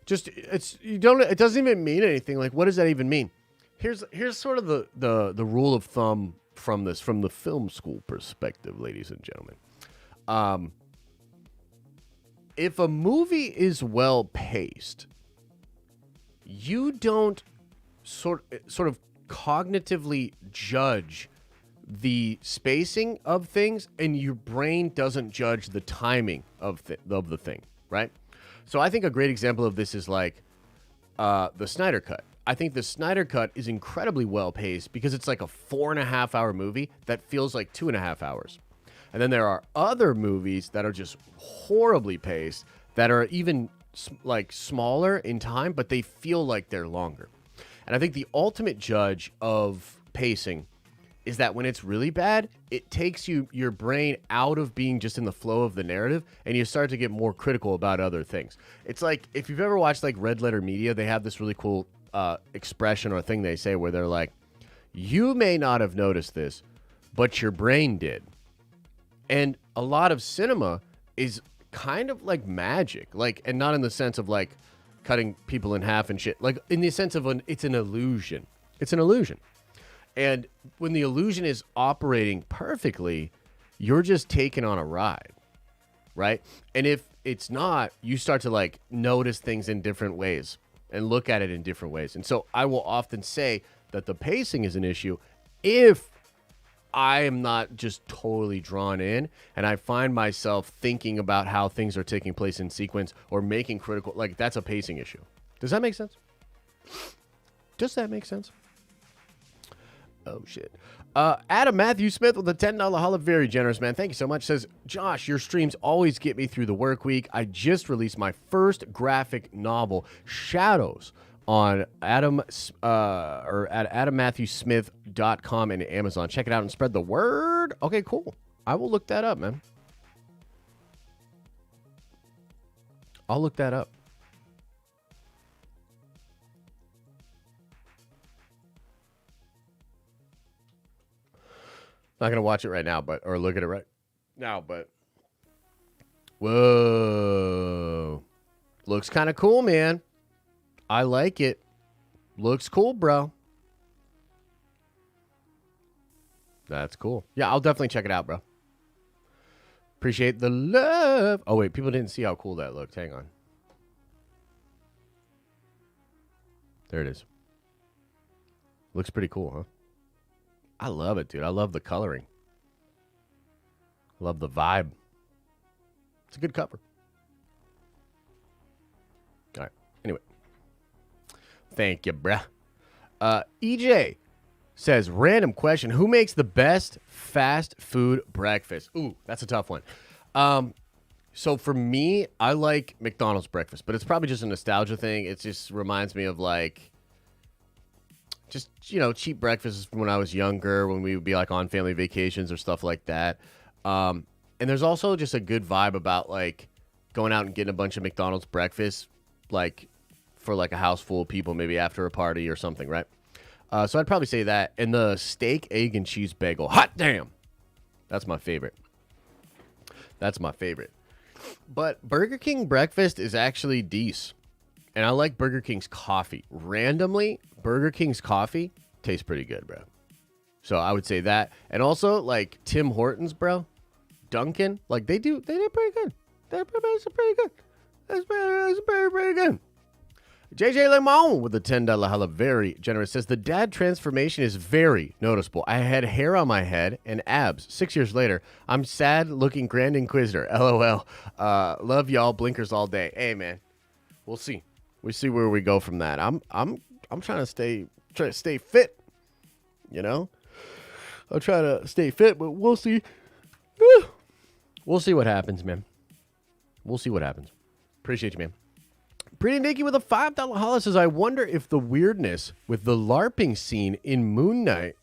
It doesn't even mean anything. Like, what does that even mean? Here's sort of the rule of thumb from the film school perspective, ladies and gentlemen. If a movie is well paced, you don't sort of cognitively judge the spacing of things, and your brain doesn't judge the timing of the thing, right? So I think a great example of this is like the Snyder Cut. I think the Snyder Cut is incredibly well paced because it's like a 4.5 hour movie that feels like 2.5 hours. And then there are other movies that are just horribly paced that are even like smaller in time, but they feel like they're longer. And I think the ultimate judge of pacing is that when it's really bad, it takes your brain out of being just in the flow of the narrative, and you start to get more critical about other things. It's like, if you've ever watched like Red Letter Media, they have this really cool expression or thing they say where they're like, you may not have noticed this, but your brain did. And a lot of cinema is kind of like magic, like, and not in the sense of like cutting people in half and shit, like in the sense of it's an illusion. It's an illusion. And when the illusion is operating perfectly, you're just taken on a ride, right? And if it's not, you start to like notice things in different ways and look at it in different ways. And so I will often say that the pacing is an issue if I am not just totally drawn in and I find myself thinking about how things are taking place in sequence or making critical, like that's a pacing issue. Does that make sense? Does that make sense? Oh, shit. Adam Matthew Smith with a $10 holla. Very generous, man. Thank you so much. Says, Josh, your streams always get me through the work week. I just released my first graphic novel, Shadows, on at adammatthewsmith.com and Amazon. Check it out and spread the word. Okay, cool. I will look that up, man. I'll look that up. Not gonna watch it right now, or look at it right now, but whoa, looks kind of cool, man. I like it. Looks cool, bro. That's cool. Yeah, I'll definitely check it out, bro. Appreciate the love. Oh wait, people didn't see how cool that looked. Hang on. There it is. Looks pretty cool, huh? I love it, dude. I love the coloring. Love the vibe. It's a good cover. All right. Anyway. Thank you, bruh. EJ says, random question. Who makes the best fast food breakfast? Ooh, that's a tough one. So for me, I like McDonald's breakfast, but it's probably just a nostalgia thing. It just reminds me of like, just, you know, cheap breakfasts from when I was younger, when we would be like on family vacations or stuff like that. And there's also just a good vibe about like going out and getting a bunch of McDonald's breakfast, like for like a house full of people, maybe after a party or something, right? So I'd probably say that. And the steak, egg, and cheese bagel. Hot damn! That's my favorite. That's my favorite. But Burger King breakfast is actually decent. And I like Burger King's coffee. Randomly, Burger King's coffee tastes pretty good, bro. So I would say that. And also, like, Tim Hortons, bro. Dunkin'. Like, they do pretty good. That's pretty good. That's pretty good. JJ Lemon with a $10 holla. Very generous. Says, the dad transformation is very noticeable. I had hair on my head and abs. 6 years later, I'm sad looking Grand Inquisitor. LOL. Love y'all. Blinkers all day. Hey, man. We'll see. We see where we go from that. I'm trying to stay fit. You know, I'll try to stay fit, but we'll see. We'll see what happens, man. We'll see what happens. Appreciate you, man. Pretty Nikki with a $5 holla says, I wonder if the weirdness with the LARPing scene in Moon Knight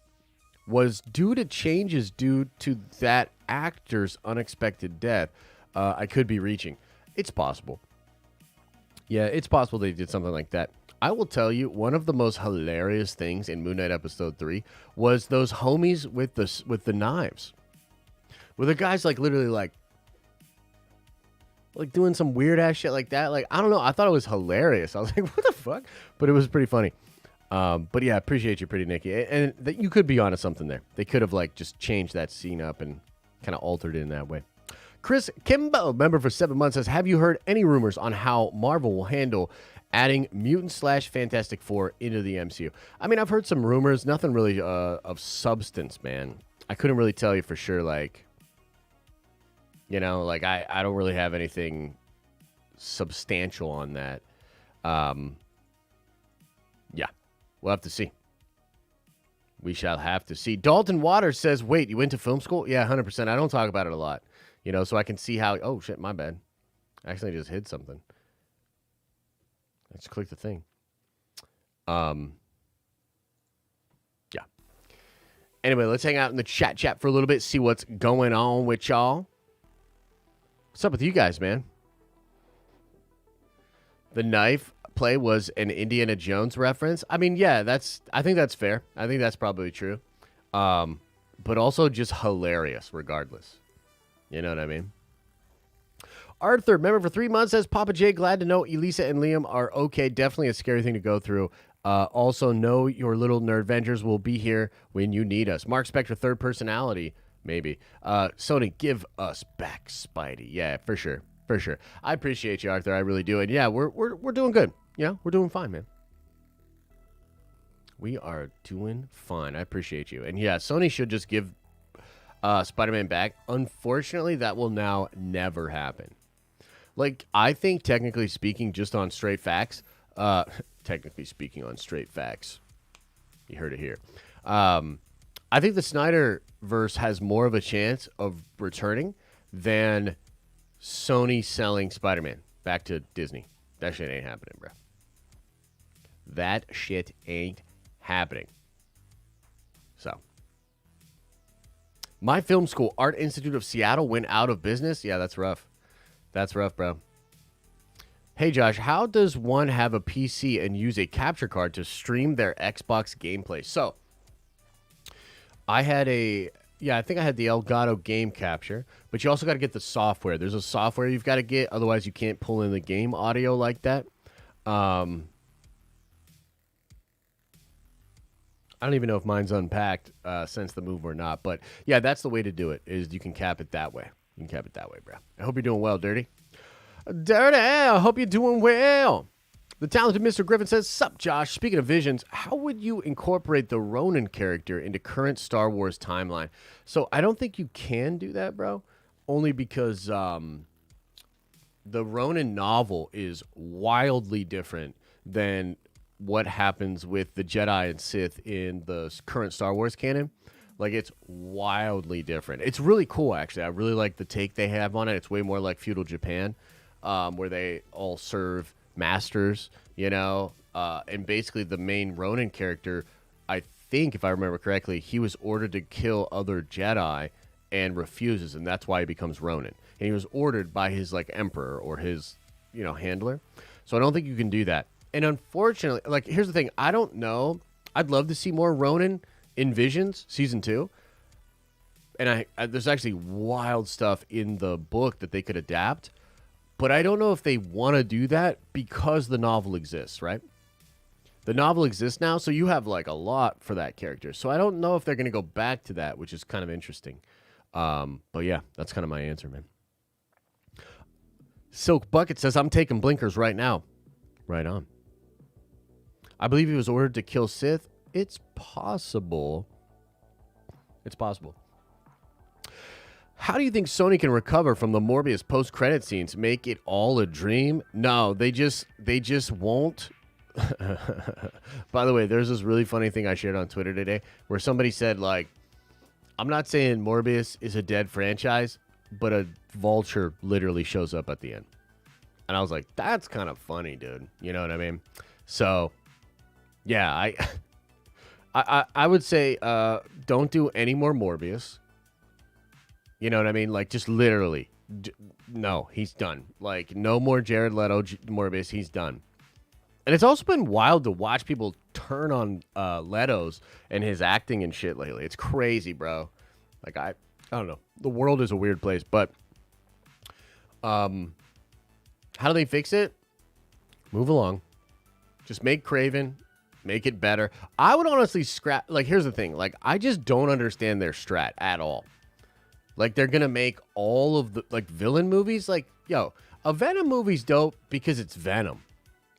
was due to changes due to that actor's unexpected death. I could be reaching. It's possible. Yeah, it's possible they did something like that. I will tell you, one of the most hilarious things in Moon Knight Episode 3 was those homies with the knives. Where the guy's like literally like doing some weird ass shit like that. Like, I don't know. I thought it was hilarious. I was like, what the fuck? But it was pretty funny. But yeah, I appreciate you, Pretty Nikki. And that you could be onto something there. They could have like just changed that scene up and kind of altered it in that way. Chris Kimbo, member for 7 months, says, have you heard any rumors on how Marvel will handle adding Mutant/Fantastic Four into the MCU? I mean, I've heard some rumors, nothing really of substance, man. I couldn't really tell you for sure, like, you know, like I don't really have anything substantial on that. Yeah, we'll have to see. We shall have to see. Dalton Waters says, wait, you went to film school? Yeah, 100%. I don't talk about it a lot. You know, so I can see how... Oh, shit, my bad. I actually just hid something. Let's click the thing. Yeah. Anyway, let's hang out in the chat for a little bit, see what's going on with y'all. What's up with you guys, man? The knife play was an Indiana Jones reference. I mean, yeah, I think that's fair. I think that's probably true. But also just hilarious, regardless. You know what I mean? Arthur, member for 3 months, says, Papa J, glad to know Elisa and Liam are okay. Definitely a scary thing to go through. Also, know your little nerd Avengers will be here when you need us. Mark Spector, third personality, maybe. Sony, give us back Spidey. Yeah, for sure. For sure. I appreciate you, Arthur. I really do. And yeah, we're doing good. Yeah, we're doing fine, man. We are doing fine. I appreciate you. And yeah, Sony should just give Spider-Man back. Unfortunately, that will now never happen. Like, I think technically speaking, just on straight facts, technically speaking on straight facts, you heard it here. I think the Snyderverse has more of a chance of returning than Sony selling Spider-Man back to Disney. That shit ain't happening, bro. That shit ain't happening. So, my film school, Art Institute of Seattle, went out of business. Yeah, that's rough. That's rough, bro. Hey, Josh, how does one have a PC and use a capture card to stream their Xbox gameplay? So, I had I think I had the Elgato game capture, but you also got to get the software. There's a software you've got to get, otherwise you can't pull in the game audio like that. I don't even know if mine's unpacked since the move or not, but yeah, that's the way to do it, is you can cap it that way. You can cap it that way, bro. I hope you're doing well, Dirty. Dirty, I hope you're doing well. The talented Mr. Griffin says, sup, Josh. Speaking of visions, how would you incorporate the Ronin character into current Star Wars timeline? So I don't think you can do that, bro, only because the Ronin novel is wildly different than what happens with the Jedi and Sith in the current Star Wars canon. Like, it's wildly different. It's really cool, actually. I really like the take they have on it. It's way more like feudal Japan, where they all serve masters, you know? And basically the main Ronin character, I think, if I remember correctly, he was ordered to kill other Jedi and refuses, and that's why he becomes Ronin. And he was ordered by his, like, emperor or his, you know, handler. So I don't think you can do that. And unfortunately, like, here's the thing. I don't know. I'd love to see more Ronin in Visions Season 2. And there's actually wild stuff in the book that they could adapt. But I don't know if they want to do that because the novel exists, right? The novel exists now, so you have, like, a lot for that character. So I don't know if they're going to go back to that, which is kind of interesting. But yeah, that's kind of my answer, man. Silk Bucket says, I'm taking blinkers right now. Right on. I believe he was ordered to kill Sith. It's possible. It's possible. How do you think Sony can recover from the Morbius post-credit scenes? Make it all a dream? No, they just won't. By the way, there's this really funny thing I shared on Twitter today where somebody said, like, I'm not saying Morbius is a dead franchise, but a vulture literally shows up at the end. And I was like, that's kind of funny, dude. You know what I mean? So, yeah, I would say don't do any more Morbius. You know what I mean? Like, just literally. No, he's done. Like, no more Jared Leto Morbius. He's done. And it's also been wild to watch people turn on Leto's and his acting and shit lately. It's crazy, bro. Like, I don't know. The world is a weird place. But how do they fix it? Move along. Just make Kraven. Make it better. I would honestly scrap. Like, here's the thing. Like, I just don't understand their strat at all. Like, they're going to make all of the, like, villain movies. Like, yo, a Venom movie's dope because it's Venom.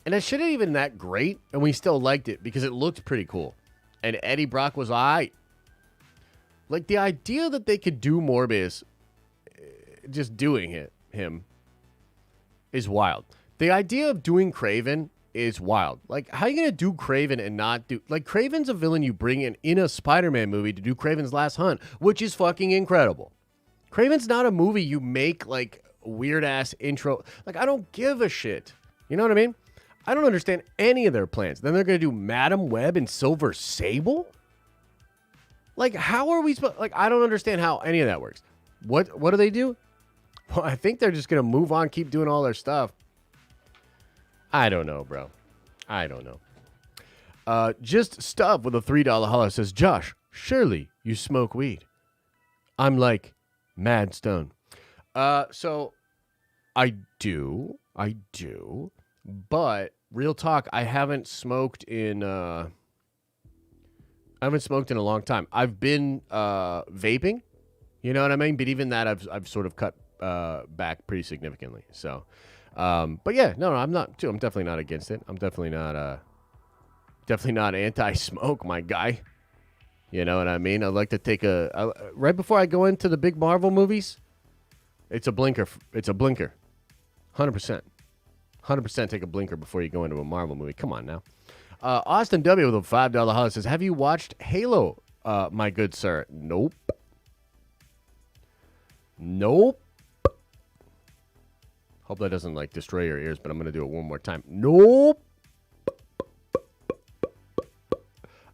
And it shouldn't even that great. And we still liked it because it looked pretty cool. And Eddie Brock was all right. Like, the idea that they could do Morbius, just doing him, is wild. The idea of doing Kraven is wild. Like, how are you going to do Kraven and not do... Like, Kraven's a villain you bring in a Spider-Man movie to do Kraven's Last Hunt, which is fucking incredible. Kraven's not a movie you make, like, weird-ass intro... Like, I don't give a shit. You know what I mean? I don't understand any of their plans. Then they're going to do Madam Web and Silver Sable? Like, how are we supposed... Like, I don't understand how any of that works. What do they do? Well, I think they're just going to move on, keep doing all their stuff. I don't know, bro. I don't know. Just Stuff with a $3 holler says, Josh, surely you smoke weed. I'm like mad stone. So I do. But real talk, I haven't smoked in a long time. I've been vaping, you know what I mean? But even that I've sort of cut back pretty significantly. So but yeah, no, I'm not I'm definitely not against it. I'm definitely not anti-smoke, my guy. You know what I mean? I'd like to take right before I go into the big Marvel movies, it's a blinker. It's a blinker. 100%. 100% take a blinker before you go into a Marvel movie. Come on now. Austin W. with a $5 holiday says, have you watched Halo, my good sir? Nope. Hope that doesn't, like, destroy your ears, but I'm going to do it one more time. Nope.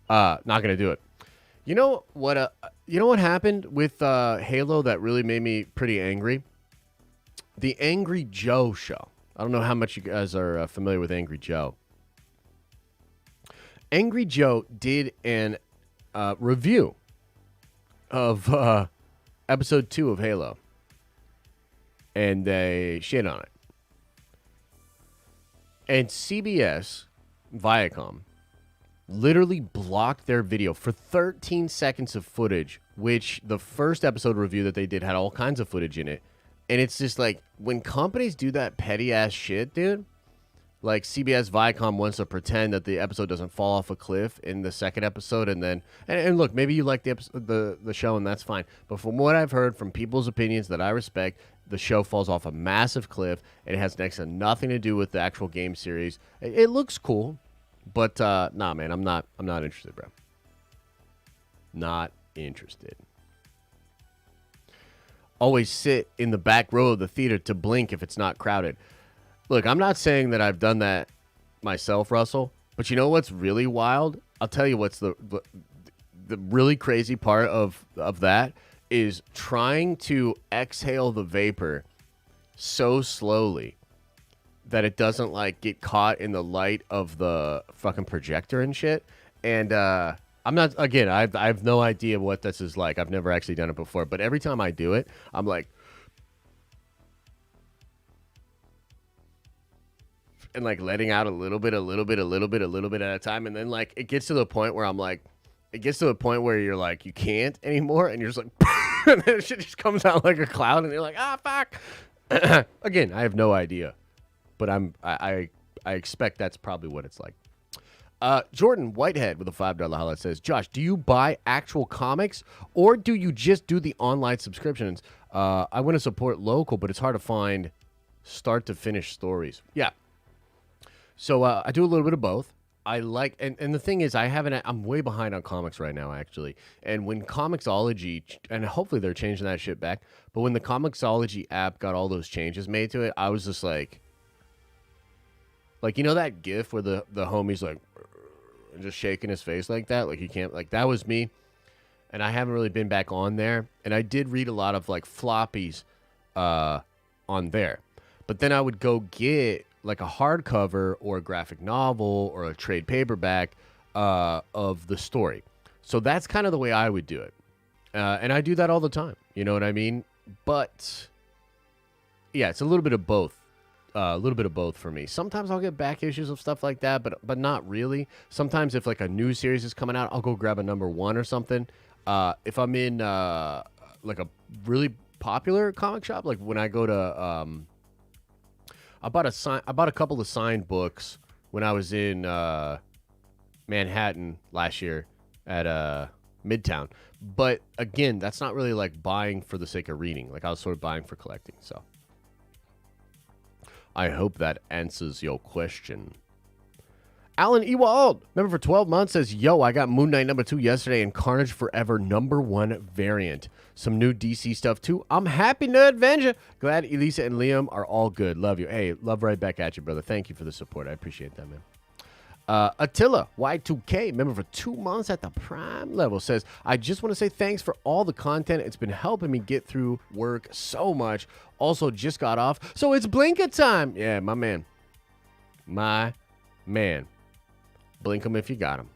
Not going to do it. You know what happened with Halo that really made me pretty angry? The Angry Joe show. I don't know how much you guys are familiar with Angry Joe. Angry Joe did an review of episode 2 of Halo. And they shit on it. And CBS, Viacom, literally blocked their video for 13 seconds of footage, which the first episode review that they did had all kinds of footage in it. And it's just like, when companies do that petty ass shit, dude, like CBS Viacom wants to pretend that the episode doesn't fall off a cliff in the second episode, and then and look, maybe you like the show and that's fine, but from what I've heard from people's opinions that I respect, the show falls off a massive cliff, and it has next to nothing to do with the actual game series. It looks cool, but nah, man, I'm not interested, bro. Not interested. Always sit in the back row of the theater to blink if it's not crowded. Look, I'm not saying that I've done that myself, Russell, but you know what's really wild? I'll tell you what's the really crazy part of that is trying to exhale the vapor so slowly that it doesn't like get caught in the light of the fucking projector and shit. And I'm not, again, I have no idea what this is like. I've never actually done it before, but every time I do it, I'm like, and like letting out a little bit at a time. And then like, it gets to the point where I'm like, you're like, you can't anymore. And you're just like, and then shit just comes out like a cloud and you're like, ah, fuck. Again, I have no idea, but I expect that's probably what it's like. Jordan Whitehead with a $5 highlight says, Josh, do you buy actual comics or do you just do the online subscriptions? I want to support local, but it's hard to find start to finish stories. Yeah. So I do a little bit of both. I like, and the thing is, I'm way behind on comics right now, actually. And when Comixology, and hopefully they're changing that shit back, but when the Comixology app got all those changes made to it, I was just like, you know that GIF where the homie's like, just shaking his face like that? Like he can't, like that was me. And I haven't really been back on there. And I did read a lot of like floppies on there. But then I would go get like a hardcover or a graphic novel or a trade paperback of the story. So that's kind of the way I would do it. And I do that all the time. You know what I mean? But yeah, it's a little bit of both. A little bit of both for me. Sometimes I'll get back issues of stuff like that, but not really. Sometimes if like a new series is coming out, I'll go grab a number 1 or something. If I'm in like a really popular comic shop, like when I go to I bought a couple of signed books when I was in Manhattan last year at Midtown. But again, that's not really like buying for the sake of reading. Like I was sort of buying for collecting. So I hope that answers your question. Alan Ewald, member for 12 months, says, yo, I got Moon Knight number 2 yesterday and Carnage Forever number 1 variant. Some new DC stuff too. I'm happy, Nerd Avenger. Glad Elisa and Liam are all good. Love you. Hey, love right back at you, brother. Thank you for the support. I appreciate that, man. Attila, Y2K, member for 2 months at the Prime level, says, I just want to say thanks for all the content. It's been helping me get through work so much. Also, just got off, so it's blinker time. Yeah, my man. My man. Blink them if you got them.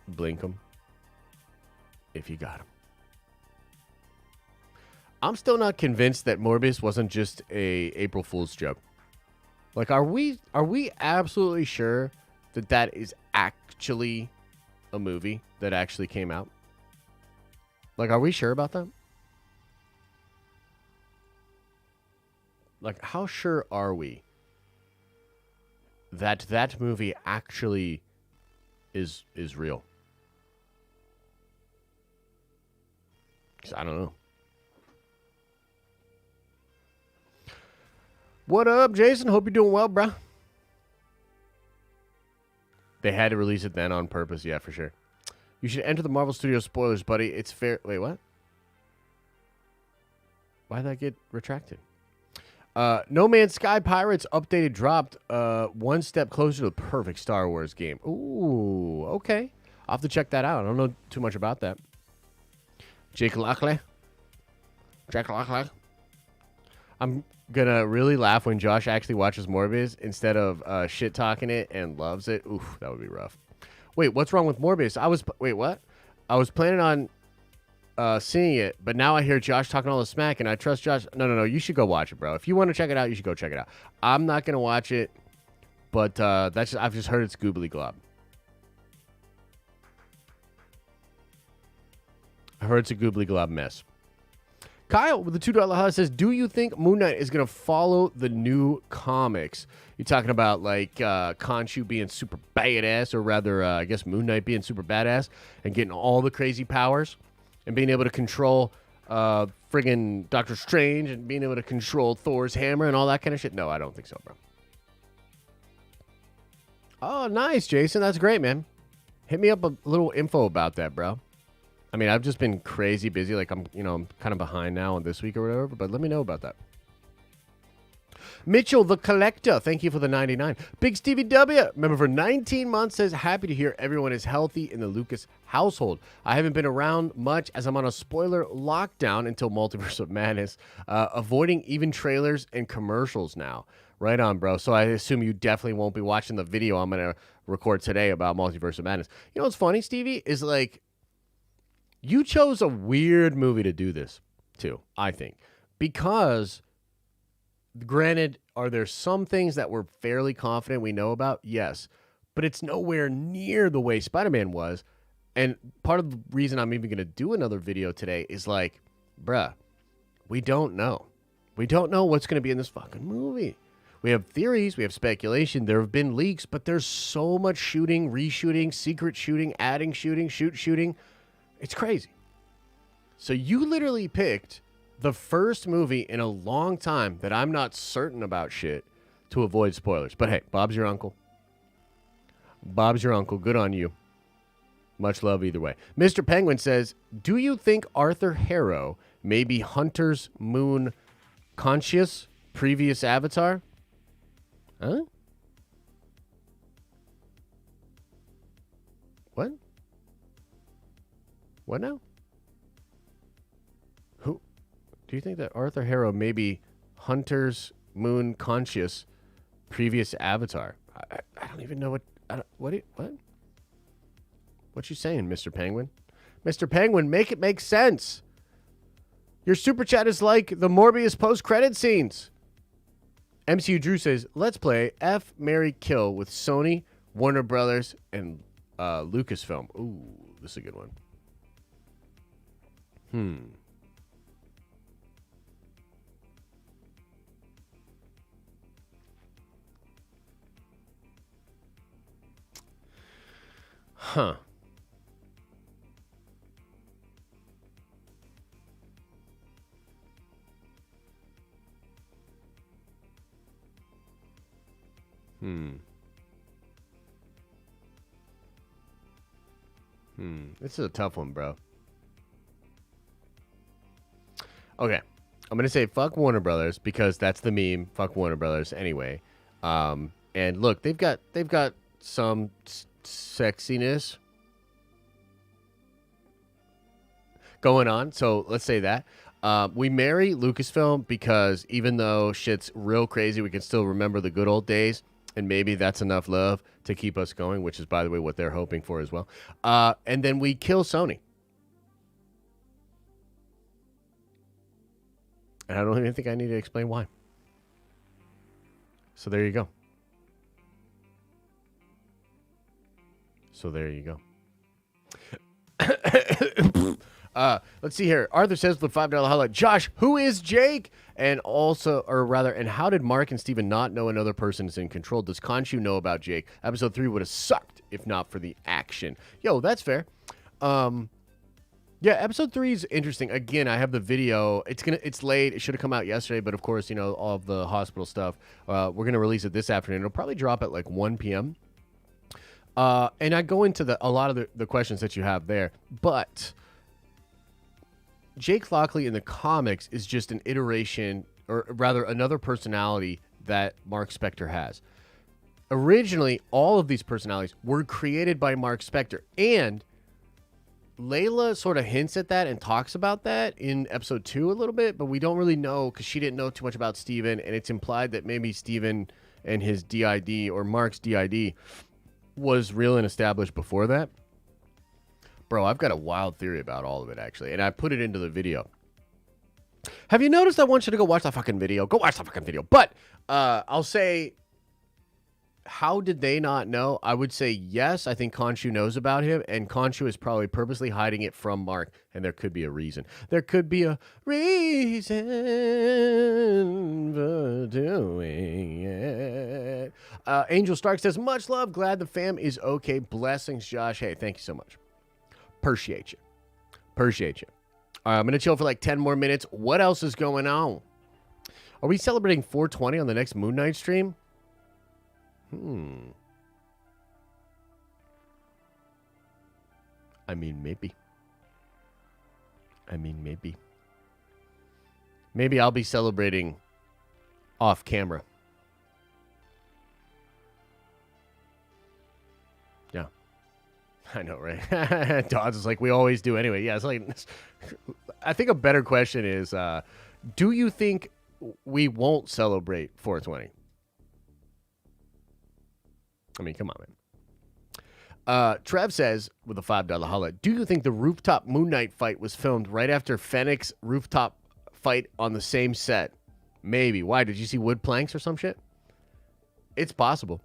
Blink them if you got them. I'm still not convinced that Morbius wasn't just a April Fool's joke. Like, are we absolutely sure that that is actually a movie that actually came out? Like, are we sure about that? Like, how sure are we that that movie actually is real? 'Cause I don't know. What up, Jason? Hope you're doing well, bruh. They had to release it then on purpose. Yeah, for sure. You should enter the Marvel Studios spoilers, buddy. It's fair. Wait, what? Why'd that get retracted? No Man's Sky Pirates updated dropped one step closer to the perfect Star Wars game. Ooh, okay. I'll have to check that out. I don't know too much about that. Jake Lockley. I'm going to really laugh when Josh actually watches Morbius instead of shit-talking it and loves it. Oof, that would be rough. Wait, what's wrong with Morbius? Wait, what? I was planning on seeing it, but now I hear Josh talking all the smack, and I trust Josh. No. You should go watch it, bro. If you want to check it out, you should go check it out. I'm not going to watch it, but I've just heard it's goobly glob. I heard it's a goobly glob mess. Kyle with the $2 house says, do you think Moon Knight is going to follow the new comics? You're talking about like Khonshu being super badass, or rather, I guess Moon Knight being super badass and getting all the crazy powers and being able to control friggin' Doctor Strange and being able to control Thor's hammer and all that kind of shit? No, I don't think so, bro. Oh, nice, Jason. That's great, man. Hit me up a little info about that, bro. I mean, I've just been crazy busy. Like, I'm kind of behind now on this week or whatever, but let me know about that. Mitchell the Collector, thank you for the 99. Big Stevie W, member for 19 months, says, happy to hear everyone is healthy in the Lucas household. I haven't been around much as I'm on a spoiler lockdown until Multiverse of Madness, avoiding even trailers and commercials now. Right on, bro. So I assume you definitely won't be watching the video I'm going to record today about Multiverse of Madness. You know what's funny, Stevie, is like, you chose a weird movie to do this to, I think, because granted, are there some things that we're fairly confident we know about? Yes, but it's nowhere near the way Spider-Man was. And part of the reason I'm even going to do another video today is like, bruh, we don't know. We don't know what's going to be in this fucking movie. We have theories, we have speculation, there have been leaks, but there's so much shooting, reshooting, secret shooting, adding shooting, shooting. It's crazy. So you literally picked the first movie in a long time that I'm not certain about shit to avoid spoilers. But hey, Bob's your uncle. Bob's your uncle. Good on you. Much love either way. Mr. Penguin says, do you think Arthur Harrow may be Hunter's Moon conscious previous Avatar? Huh? What? What now? Who? Do you think that Arthur Harrow may be Hunter's Moon conscious previous Avatar? I don't even know what. What? What you saying, Mr. Penguin? Mr. Penguin, make it make sense. Your super chat is like the Morbius post-credit scenes. MCU Drew says, let's play F, Marry, Kill with Sony, Warner Brothers, and Lucasfilm. Ooh, this is a good one. Huh. This is a tough one, bro. Okay. I'm going to say fuck Warner Brothers because that's the meme. Fuck Warner Brothers anyway. And look, they've got some sexiness going on. So let's say that. We marry Lucasfilm because even though shit's real crazy, we can still remember the good old days. And maybe that's enough love to keep us going, which is, by the way, what they're hoping for as well. And then we kill Sony. And I don't even think I need to explain why. So there you go. Let's see here. Arthur says with $5 highlight, Josh, who is Jake? And also, and how did Mark and Steven not know another person is in control? Does Khonshu know about Jake? Episode 3 would have sucked if not for the action. Yo, that's fair. Yeah, episode 3 is interesting. Again, I have the video. It's late. It should have come out yesterday, but of course, all of the hospital stuff. We're gonna release it this afternoon. It'll probably drop at like 1 p.m. And I go into a lot of the questions that you have there, but Jake Lockley in the comics is just an iteration, or rather another personality that Mark Spector has. Originally, all of these personalities were created by Mark Spector, and Layla sort of hints at that and talks about that in episode 2 a little bit, but we don't really know because she didn't know too much about Steven, and it's implied that maybe Steven and his DID, or Mark's DID, was real and established before that. Bro, I've got a wild theory about all of it, actually, and I put it into the video. Have you noticed I want you to go watch that fucking video? Go watch that fucking video. But I'll say, how did they not know? I would say yes, I think Khonshu knows about him, and Khonshu is probably purposely hiding it from Mark, and there could be a reason. There could be a reason for doing it. Angel Stark says, much love, glad the fam is okay. Blessings, Josh. Hey, thank you so much. Appreciate you. All right, I'm going to chill for like 10 more minutes. What else is going on? Are we celebrating 420 on the next Moon Knight stream? I mean, maybe. Maybe I'll be celebrating off camera. Yeah. I know, right? Dodds is like we always do anyway. Yeah, it's like, I think a better question is, do you think we won't celebrate 420? I mean, come on, man. Trev says, with a $5 holla, do you think the rooftop Moon Knight fight was filmed right after Fennec's rooftop fight on the same set? Maybe. Why? Did you see wood planks or some shit? It's possible.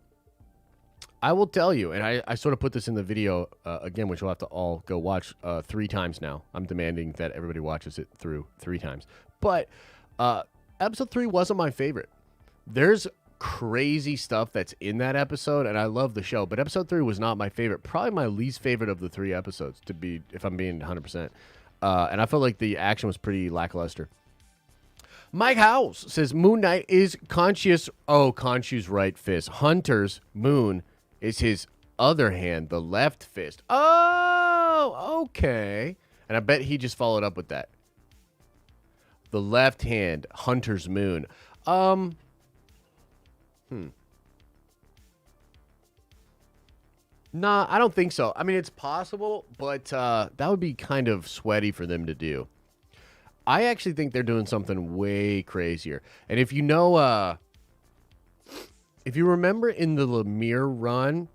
I will tell you, and I sort of put this in the video, again, which we'll have to all go watch 3 times now. I'm demanding that everybody watches it through 3 times. But episode 3 wasn't my favorite. There's crazy stuff that's in that episode, and I love the show, but episode 3 was not my favorite. Probably my least favorite of the 3 episodes, to be, if I'm being 100%. And I felt like the action was pretty lackluster. Mike House says Moon Knight is Khonshu's right fist. Hunter's Moon is his other hand, the left fist. Oh, okay. And I bet he just followed up with that. The left hand, Hunter's Moon. Nah, I don't think so. I mean, it's possible, but that would be kind of sweaty for them to do. I actually think they're doing something way crazier. And if you know, if you remember in the Lemire run,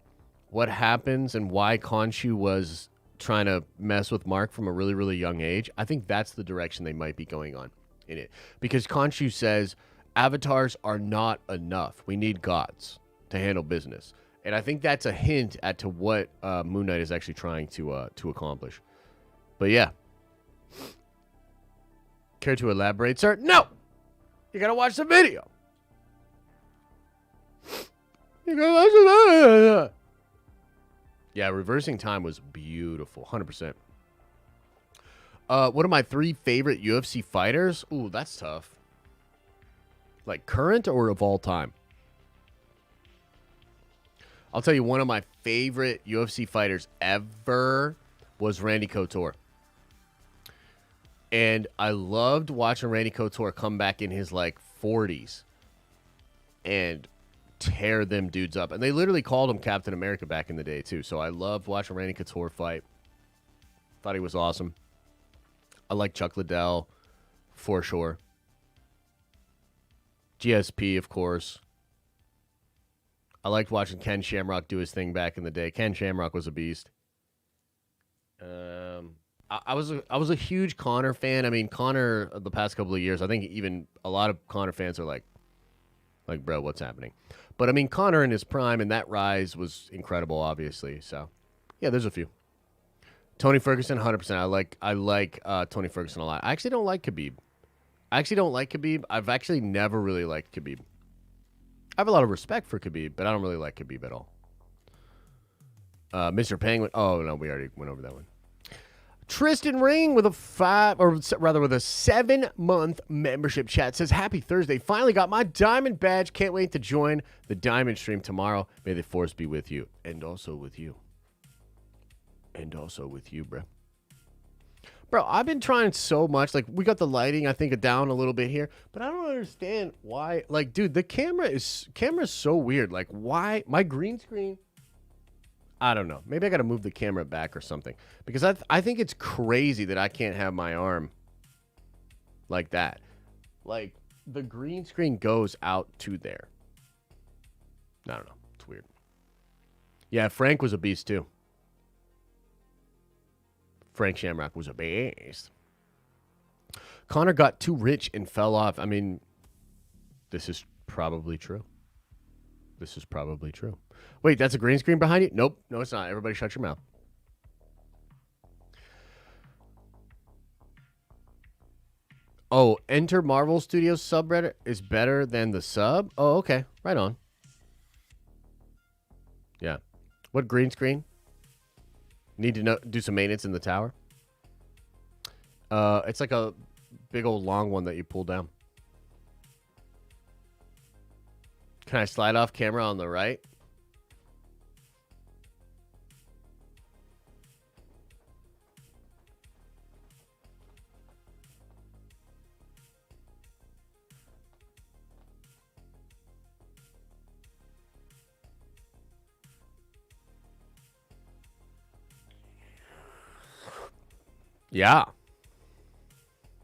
what happens and why Khonshu was trying to mess with Mark from a really, really young age, I think that's the direction they might be going on in it. Because Khonshu says, avatars are not enough. We need gods to handle business. And I think that's a hint at to what Moon Knight is actually trying to accomplish. But yeah. Care to elaborate, sir? No! You gotta watch the video. You gotta watch the video. Yeah, reversing time was beautiful. 100%. What are my 3 favorite UFC fighters? Ooh, that's tough. Like current or of all time? I'll tell you, one of my favorite UFC fighters ever was Randy Couture. And I loved watching Randy Couture come back in his, 40s and tear them dudes up. And they literally called him Captain America back in the day, too. So I loved watching Randy Couture fight. Thought he was awesome. I like Chuck Liddell, for sure. GSP, of course. I liked watching Ken Shamrock do his thing back in the day. Ken Shamrock was a beast. I was a huge Connor fan. I mean, Connor the past couple of years, I think even a lot of Connor fans are like, bro, what's happening? But I mean, Connor in his prime and that rise was incredible, obviously. So, yeah, there's a few. Tony Ferguson, 100%. I like Tony Ferguson a lot. I actually don't like Khabib. I've actually never really liked Khabib. I have a lot of respect for Khabib, but I don't really like Khabib at all. Mr. Penguin. Oh no, we already went over that one. Tristan Ring with a 7-month membership chat says, "Happy Thursday! Finally got my diamond badge. Can't wait to join the diamond stream tomorrow. May the force be with you, and also with you, bro." Bro, I've been trying so much. Like, we got the lighting, I think, down a little bit here, but I don't understand why. Like, dude, the camera's so weird. Like, why my green screen? I don't know. Maybe I got to move the camera back or something, because I think it's crazy that I can't have my arm like that. Like, the green screen goes out to there. I don't know. It's weird. Yeah, Frank was a beast too. Frank Shamrock was a beast. Connor got too rich and fell off. I mean, this is probably true. Wait, that's a green screen behind you? Nope. No, it's not. Everybody shut your mouth. Oh, enter Marvel Studios subreddit is better than the sub? Oh, okay. Right on. Yeah. What green screen? Need to do some maintenance in the tower? It's like a big old long one that you pull down. Can I slide off camera on the right? Yeah.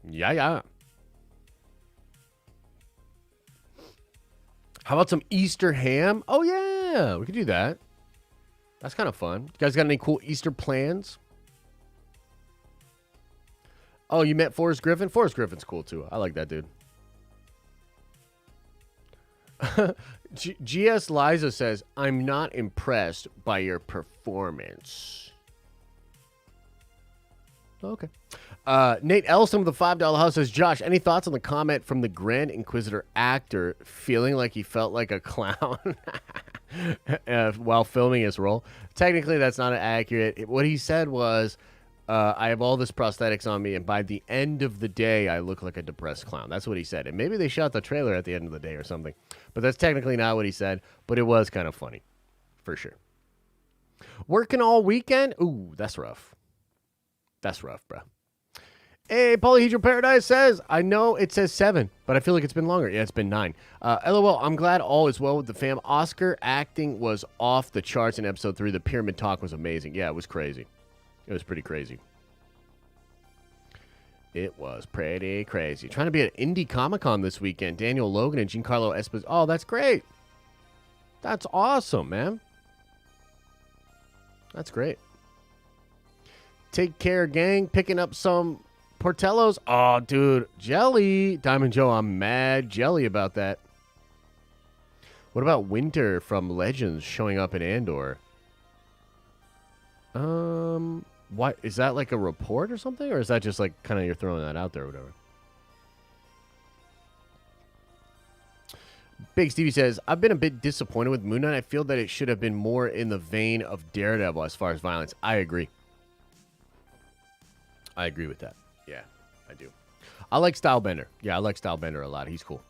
Yeah. How about some Easter ham? Oh, yeah. We could do that. That's kind of fun. You guys got any cool Easter plans? Oh, you met Forrest Griffin? Forrest Griffin's cool, too. I like that dude. GS Liza says, "I'm not impressed by your performance." Okay. Nate Elson with the $5 house says, "Josh, any thoughts on the comment from the Grand Inquisitor actor feeling like he felt like a clown while filming his role?" Technically, that's not accurate. What he said was, "I have all this prosthetics on me, and by the end of the day, I look like a depressed clown." That's what he said. And maybe they shot the trailer at the end of the day or something. But that's technically not what he said. But it was kind of funny, for sure. Working all weekend? Ooh, that's rough. That's rough, bro. Hey, Polyhedral Paradise says, "I know it says 7, but I feel like it's been longer." Yeah, it's been 9. LOL, I'm glad all is well with the fam. Oscar acting was off the charts in episode 3. The pyramid talk was amazing. Yeah, it was crazy. It was pretty crazy. It was pretty crazy. Trying to be at Indie Comic-Con this weekend. Daniel Logan and Giancarlo Esposito. Oh, that's great. That's awesome, man. That's great. Take care, gang. Picking up some Portellos. Oh, dude. Jelly. Diamond Joe, I'm mad jelly about that. What about Winter from Legends showing up in Andor? What is that, like a report or something? Or is that just like kind of you're throwing that out there or whatever? Big Stevie says, "I've been a bit disappointed with Moon Knight. I feel that it should have been more in the vein of Daredevil as far as violence." I agree. I agree with that. Yeah, I do. I like Stylebender. Yeah, I like Stylebender a lot. He's cool.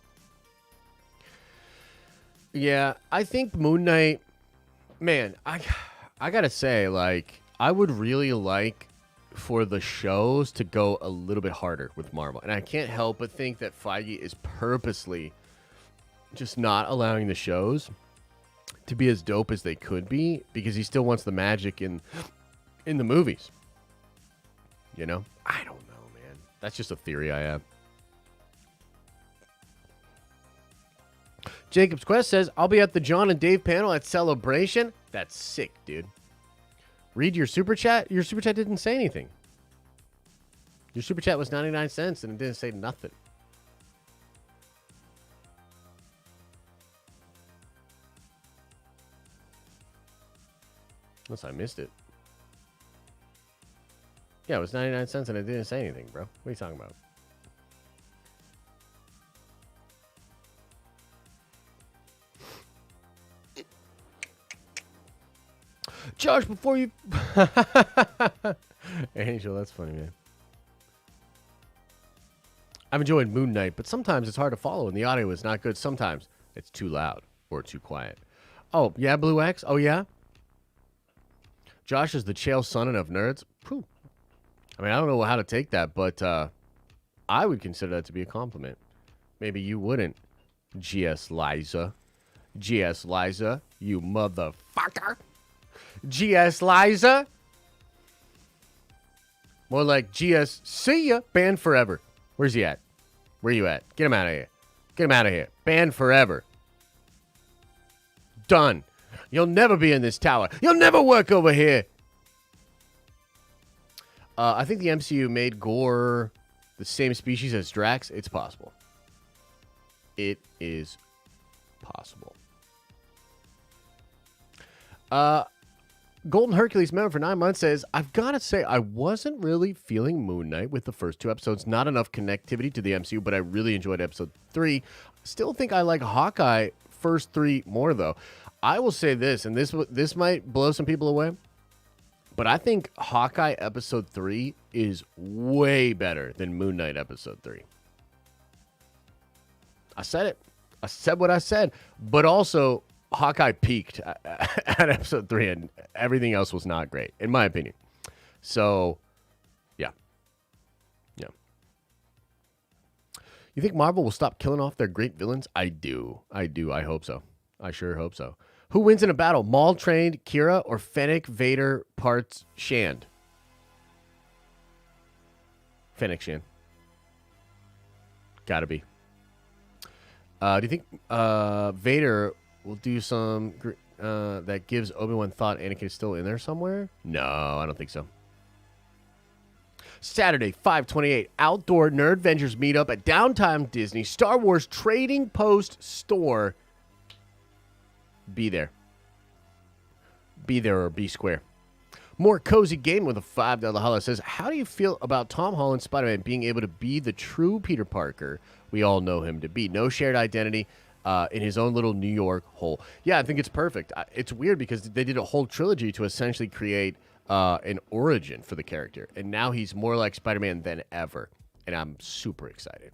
Yeah, I think Moon Knight, man, I gotta say, like, I would really like for the shows to go a little bit harder with Marvel. And I can't help but think that Feige is purposely just not allowing the shows to be as dope as they could be, because he still wants the magic in the movies. You know? I don't know, man. That's just a theory I have. Jacob's Quest says, "I'll be at the John and Dave panel at Celebration." That's sick, dude. Read your super chat. Your super chat didn't say anything. Your super chat was 99 cents and it didn't say nothing. Unless I missed it. Yeah, it was 99 cents and it didn't say anything, bro. What are you talking about? Josh, before you... Angel, that's funny, man. I've enjoyed Moon Knight, but sometimes it's hard to follow and the audio is not good. Sometimes it's too loud or too quiet. Oh, yeah, Blue X? Oh, yeah? Josh is the Chael Sonnen of nerds? Pooh. I mean, I don't know how to take that, but I would consider that to be a compliment. Maybe you wouldn't, GS Liza. GS Liza, you motherfucker. GS Liza. More like GS, see ya, banned forever. Where's he at? Where you at? Get him out of here. Get him out of here. Banned forever. Done. You'll never be in this tower. You'll never work over here. I think the MCU made Gore the same species as Drax. It's possible. It is possible. Golden Hercules member for 9 months says, I've got to say, I wasn't really feeling Moon Knight with the first 2 episodes. Not enough connectivity to the MCU, but I really enjoyed episode 3. Still think I like Hawkeye first 3 more, though. I will say this, and this might blow some people away, but I think Hawkeye episode 3 is way better than Moon Knight episode 3. I said it. I said what I said. But also, Hawkeye peaked at episode 3, and everything else was not great, in my opinion. So, yeah. Yeah. You think Marvel will stop killing off their great villains? I do. I hope so. I sure hope so. Who wins in a battle? Maul trained Kira or Fennec Vader parts Shand? Fennec Shand. Gotta be. Do you think Vader will do some that gives Obi-Wan thought Anakin is still in there somewhere? No, I don't think so. Saturday, 5/28, outdoor Nerd Avengers meetup at Downtown Disney Star Wars Trading Post store. Be there. Be there or be square. More cozy game with a $5 holla says, how do you feel about Tom Holland's Spider-Man being able to be the true Peter Parker we all know him to be? No shared identity in his own little New York hole. Yeah, I think it's perfect. It's weird because they did a whole trilogy to essentially create an origin for the character. And now he's more like Spider-Man than ever. And I'm super excited.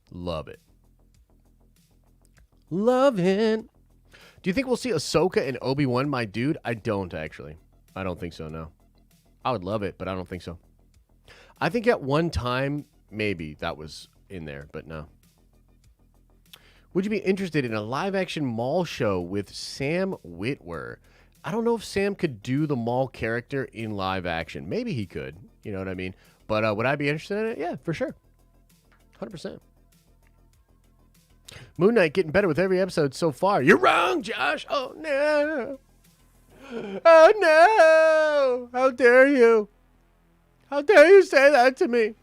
Love it. Love it. Do you think we'll see Ahsoka and Obi-Wan, my dude? I don't, actually. I don't think so, no. I would love it, but I don't think so. I think at one time, maybe that was in there, but no. Would you be interested in a live-action Maul show with Sam Witwer? I don't know if Sam could do the Maul character in live action. Maybe he could. You know what I mean? But would I be interested in it? Yeah, for sure. 100%. Moon Knight getting better with every episode so far. You're wrong, Josh. Oh, no. Oh, no. How dare you? How dare you say that to me?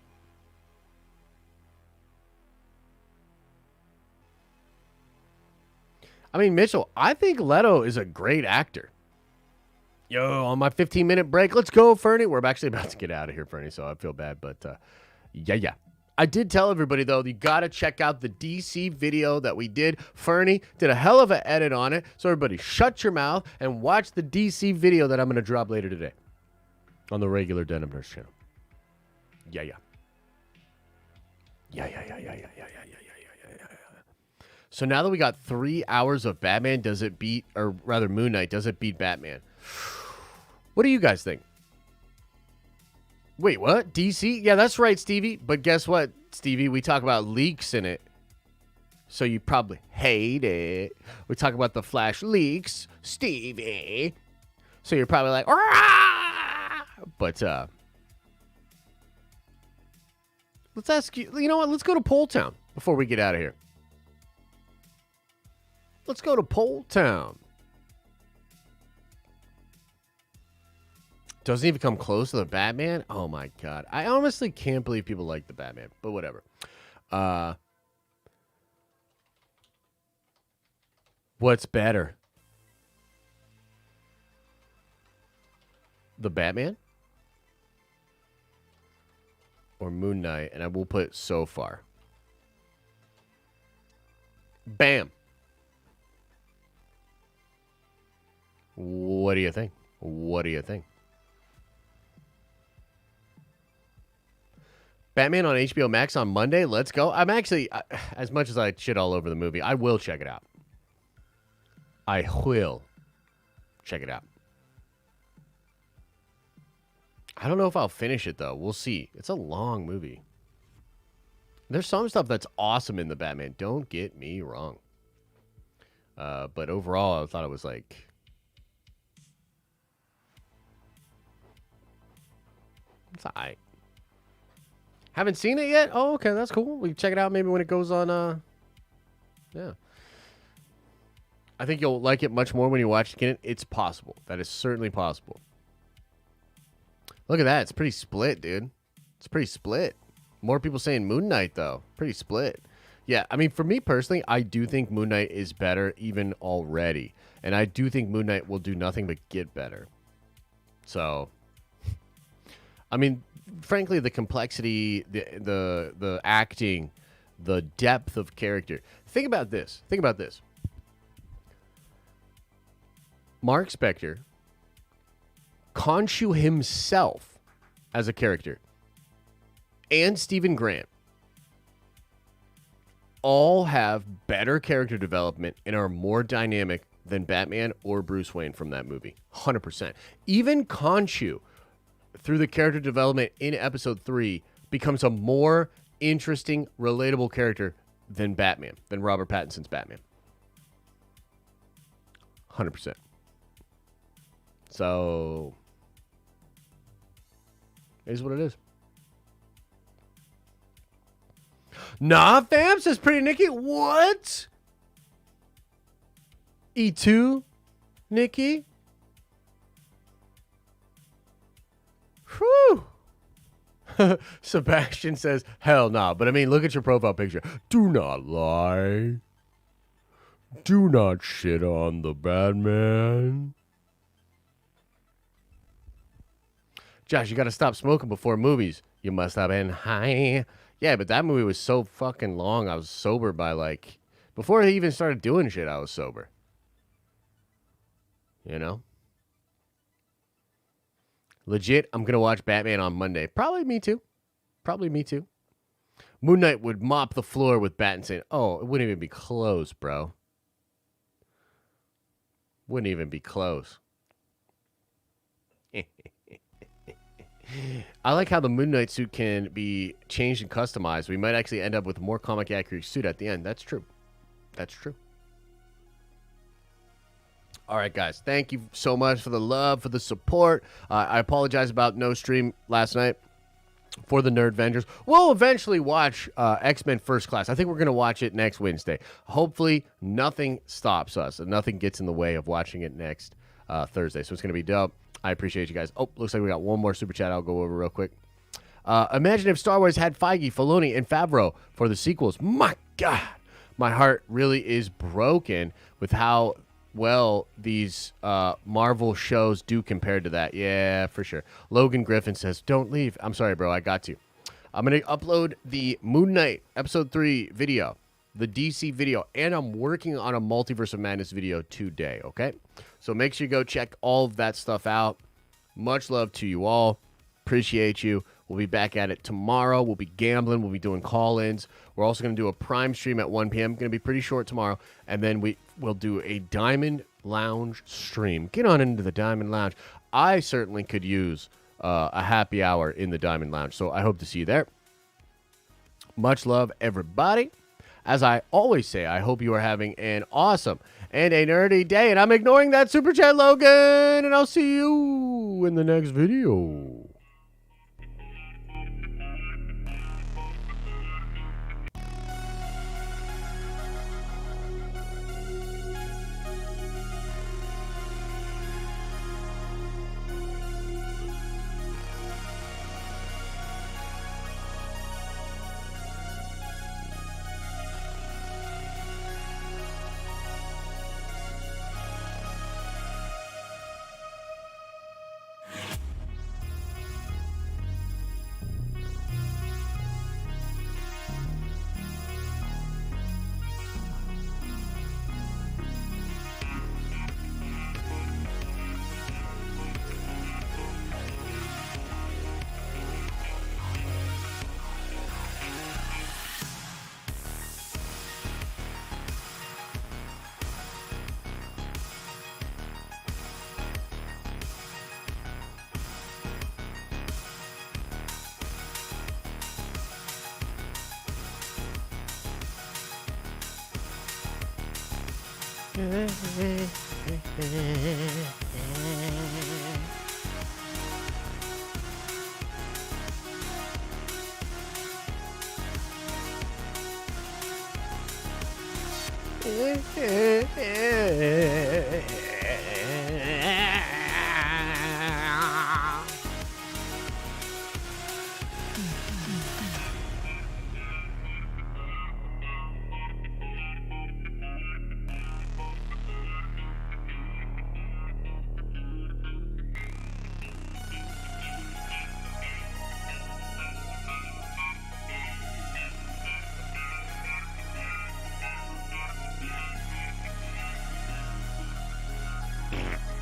I mean, Mitchell, I think Leto is a great actor. Yo, on my 15-minute break, let's go, Fernie. We're actually about to get out of here, Fernie, so I feel bad, but yeah. I did tell everybody, though, you got to check out the DC video that we did. Fernie did a hell of an edit on it, so everybody shut your mouth and watch the DC video that I'm going to drop later today on the regular Denim Nurse channel. Yeah. So now that we got 3 hours of Batman, does it beat, or rather Moon Knight, does it beat Batman? What do you guys think? Wait, what? DC? Yeah, that's right, Stevie. But guess what, Stevie? We talk about leaks in it. So you probably hate it. We talk about the Flash leaks, Stevie. So you're probably like, "Rah!" But let's ask you, you know what? Let's go to Poll Town before we get out of here. Let's go to Poll Town. Doesn't even come close to the Batman? Oh, my God. I honestly can't believe people like the Batman, but whatever. What's better? The Batman? Or Moon Knight? And I will put so far. Bam. What do you think? What do you think? Batman on HBO Max on Monday. Let's go. I'm actually, as much as I shit all over the movie, I will check it out. I will check it out. I don't know if I'll finish it, though. We'll see. It's a long movie. There's some stuff that's awesome in the Batman. Don't get me wrong. But overall, I thought it was like... It's all right. Haven't seen it yet? Oh, okay. That's cool. We can check it out maybe when it goes on... Yeah. I think you'll like it much more when you watch it again. It's possible. That is certainly possible. Look at that. It's pretty split, dude. It's pretty split. More people saying Moon Knight, though. Pretty split. Yeah, I mean, for me personally, I do think Moon Knight is better even already. And I do think Moon Knight will do nothing but get better. So, I mean, frankly, the complexity, the acting, the depth of character. Think about this. Think about this. Mark Spector, Khonshu himself as a character, and Stephen Grant all have better character development and are more dynamic than Batman or Bruce Wayne from that movie. 100%. Even Khonshu, through the character development in episode 3, becomes a more interesting, relatable character than Batman, than Robert Pattinson's Batman. 100%. So, it is what it is. Nah, fam, says Pretty Nikki. What? E2, Nikki? Whew. Sebastian says, hell nah. But I mean, look at your profile picture. Do not lie. Do not shit on the Batman. Josh, you got to stop smoking before movies. You must have been high. Yeah, but that movie was so fucking long. I was sober by like... Before he even started doing shit, I was sober. You know? Legit, I'm going to watch Batman on Monday. Probably me too. Probably me too. Moon Knight would mop the floor with Pattinson. Oh, it wouldn't even be close, bro. Wouldn't even be close. I like how the Moon Knight suit can be changed and customized. We might actually end up with a more comic accurate suit at the end. That's true. That's true. All right, guys. Thank you so much for the love, for the support. I apologize about no stream last night for the Nerd Avengers. We'll eventually watch X-Men First Class. I think we're going to watch it next Wednesday. Hopefully, nothing stops us and nothing gets in the way of watching it next Thursday. So it's going to be dope. I appreciate you guys. Oh, looks like we got one more super chat I'll go over real quick. Imagine if Star Wars had Feige, Filoni, and Favreau for the sequels. My God, my heart really is broken with how well these Marvel shows do compared to that. Yeah, for sure. Logan Griffin says, don't leave. I'm sorry, bro. I got to. I'm going to upload the Moon Knight Episode 3 video, the DC video, and I'm working on a Multiverse of Madness video today, okay? So make sure you go check all of that stuff out. Much love to you all. Appreciate you. We'll be back at it tomorrow. We'll be gambling. We'll be doing call-ins. We're also going to do a Prime stream at 1 p.m. Going to be pretty short tomorrow. And then we'll do a Diamond Lounge stream. Get on into the Diamond Lounge. I certainly could use a happy hour in the Diamond Lounge. So I hope to see you there. Much love, everybody. As I always say, I hope you are having an awesome and a nerdy day. And I'm ignoring that super chat, Logan. And I'll see you in the next video.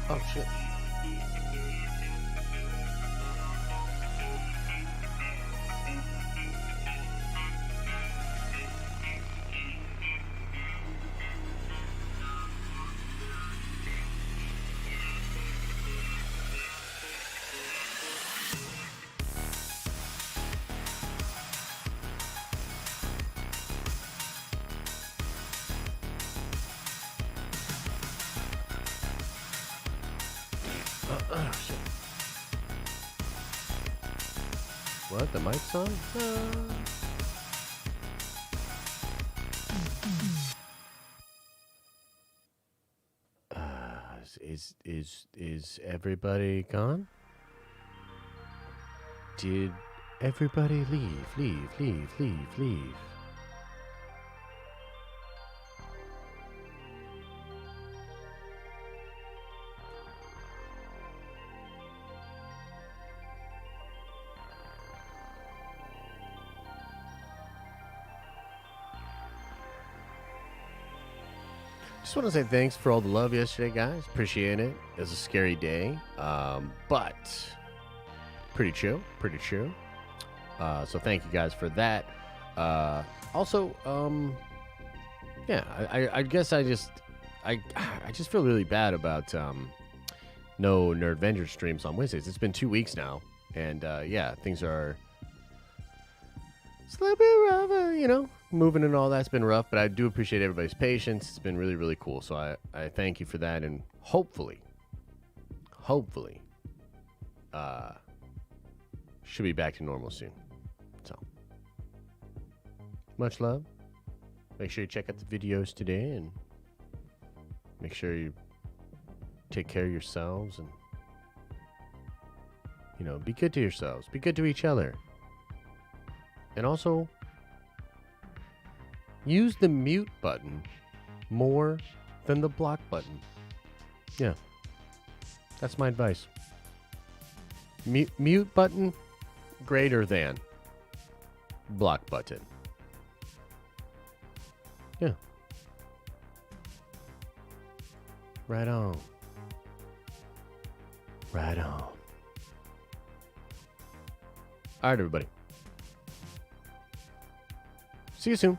Oh shit. Oh, shit. What? The mic's on? Is everybody gone? Did everybody leave? Just want to say thanks for all the love yesterday, guys. Appreciate it. It was a scary day, but pretty chill. So thank you guys for that. Also, yeah, I guess I just feel really bad about no Nerd Avengers streams on Wednesdays. It's been 2 weeks now, and yeah, things are it's a little bit rough, moving and all that's been rough, but I do appreciate everybody's patience. It's been really, really cool. So I thank you for that, and hopefully, should be back to normal soon. So, much love. Make sure you check out the videos today, and make sure you take care of yourselves, and, be good to yourselves. Be good to each other. And also, use the mute button more than the block button. Yeah. That's my advice. Mute button greater than block button. Yeah. Right on. Right on. All right, everybody. See you soon.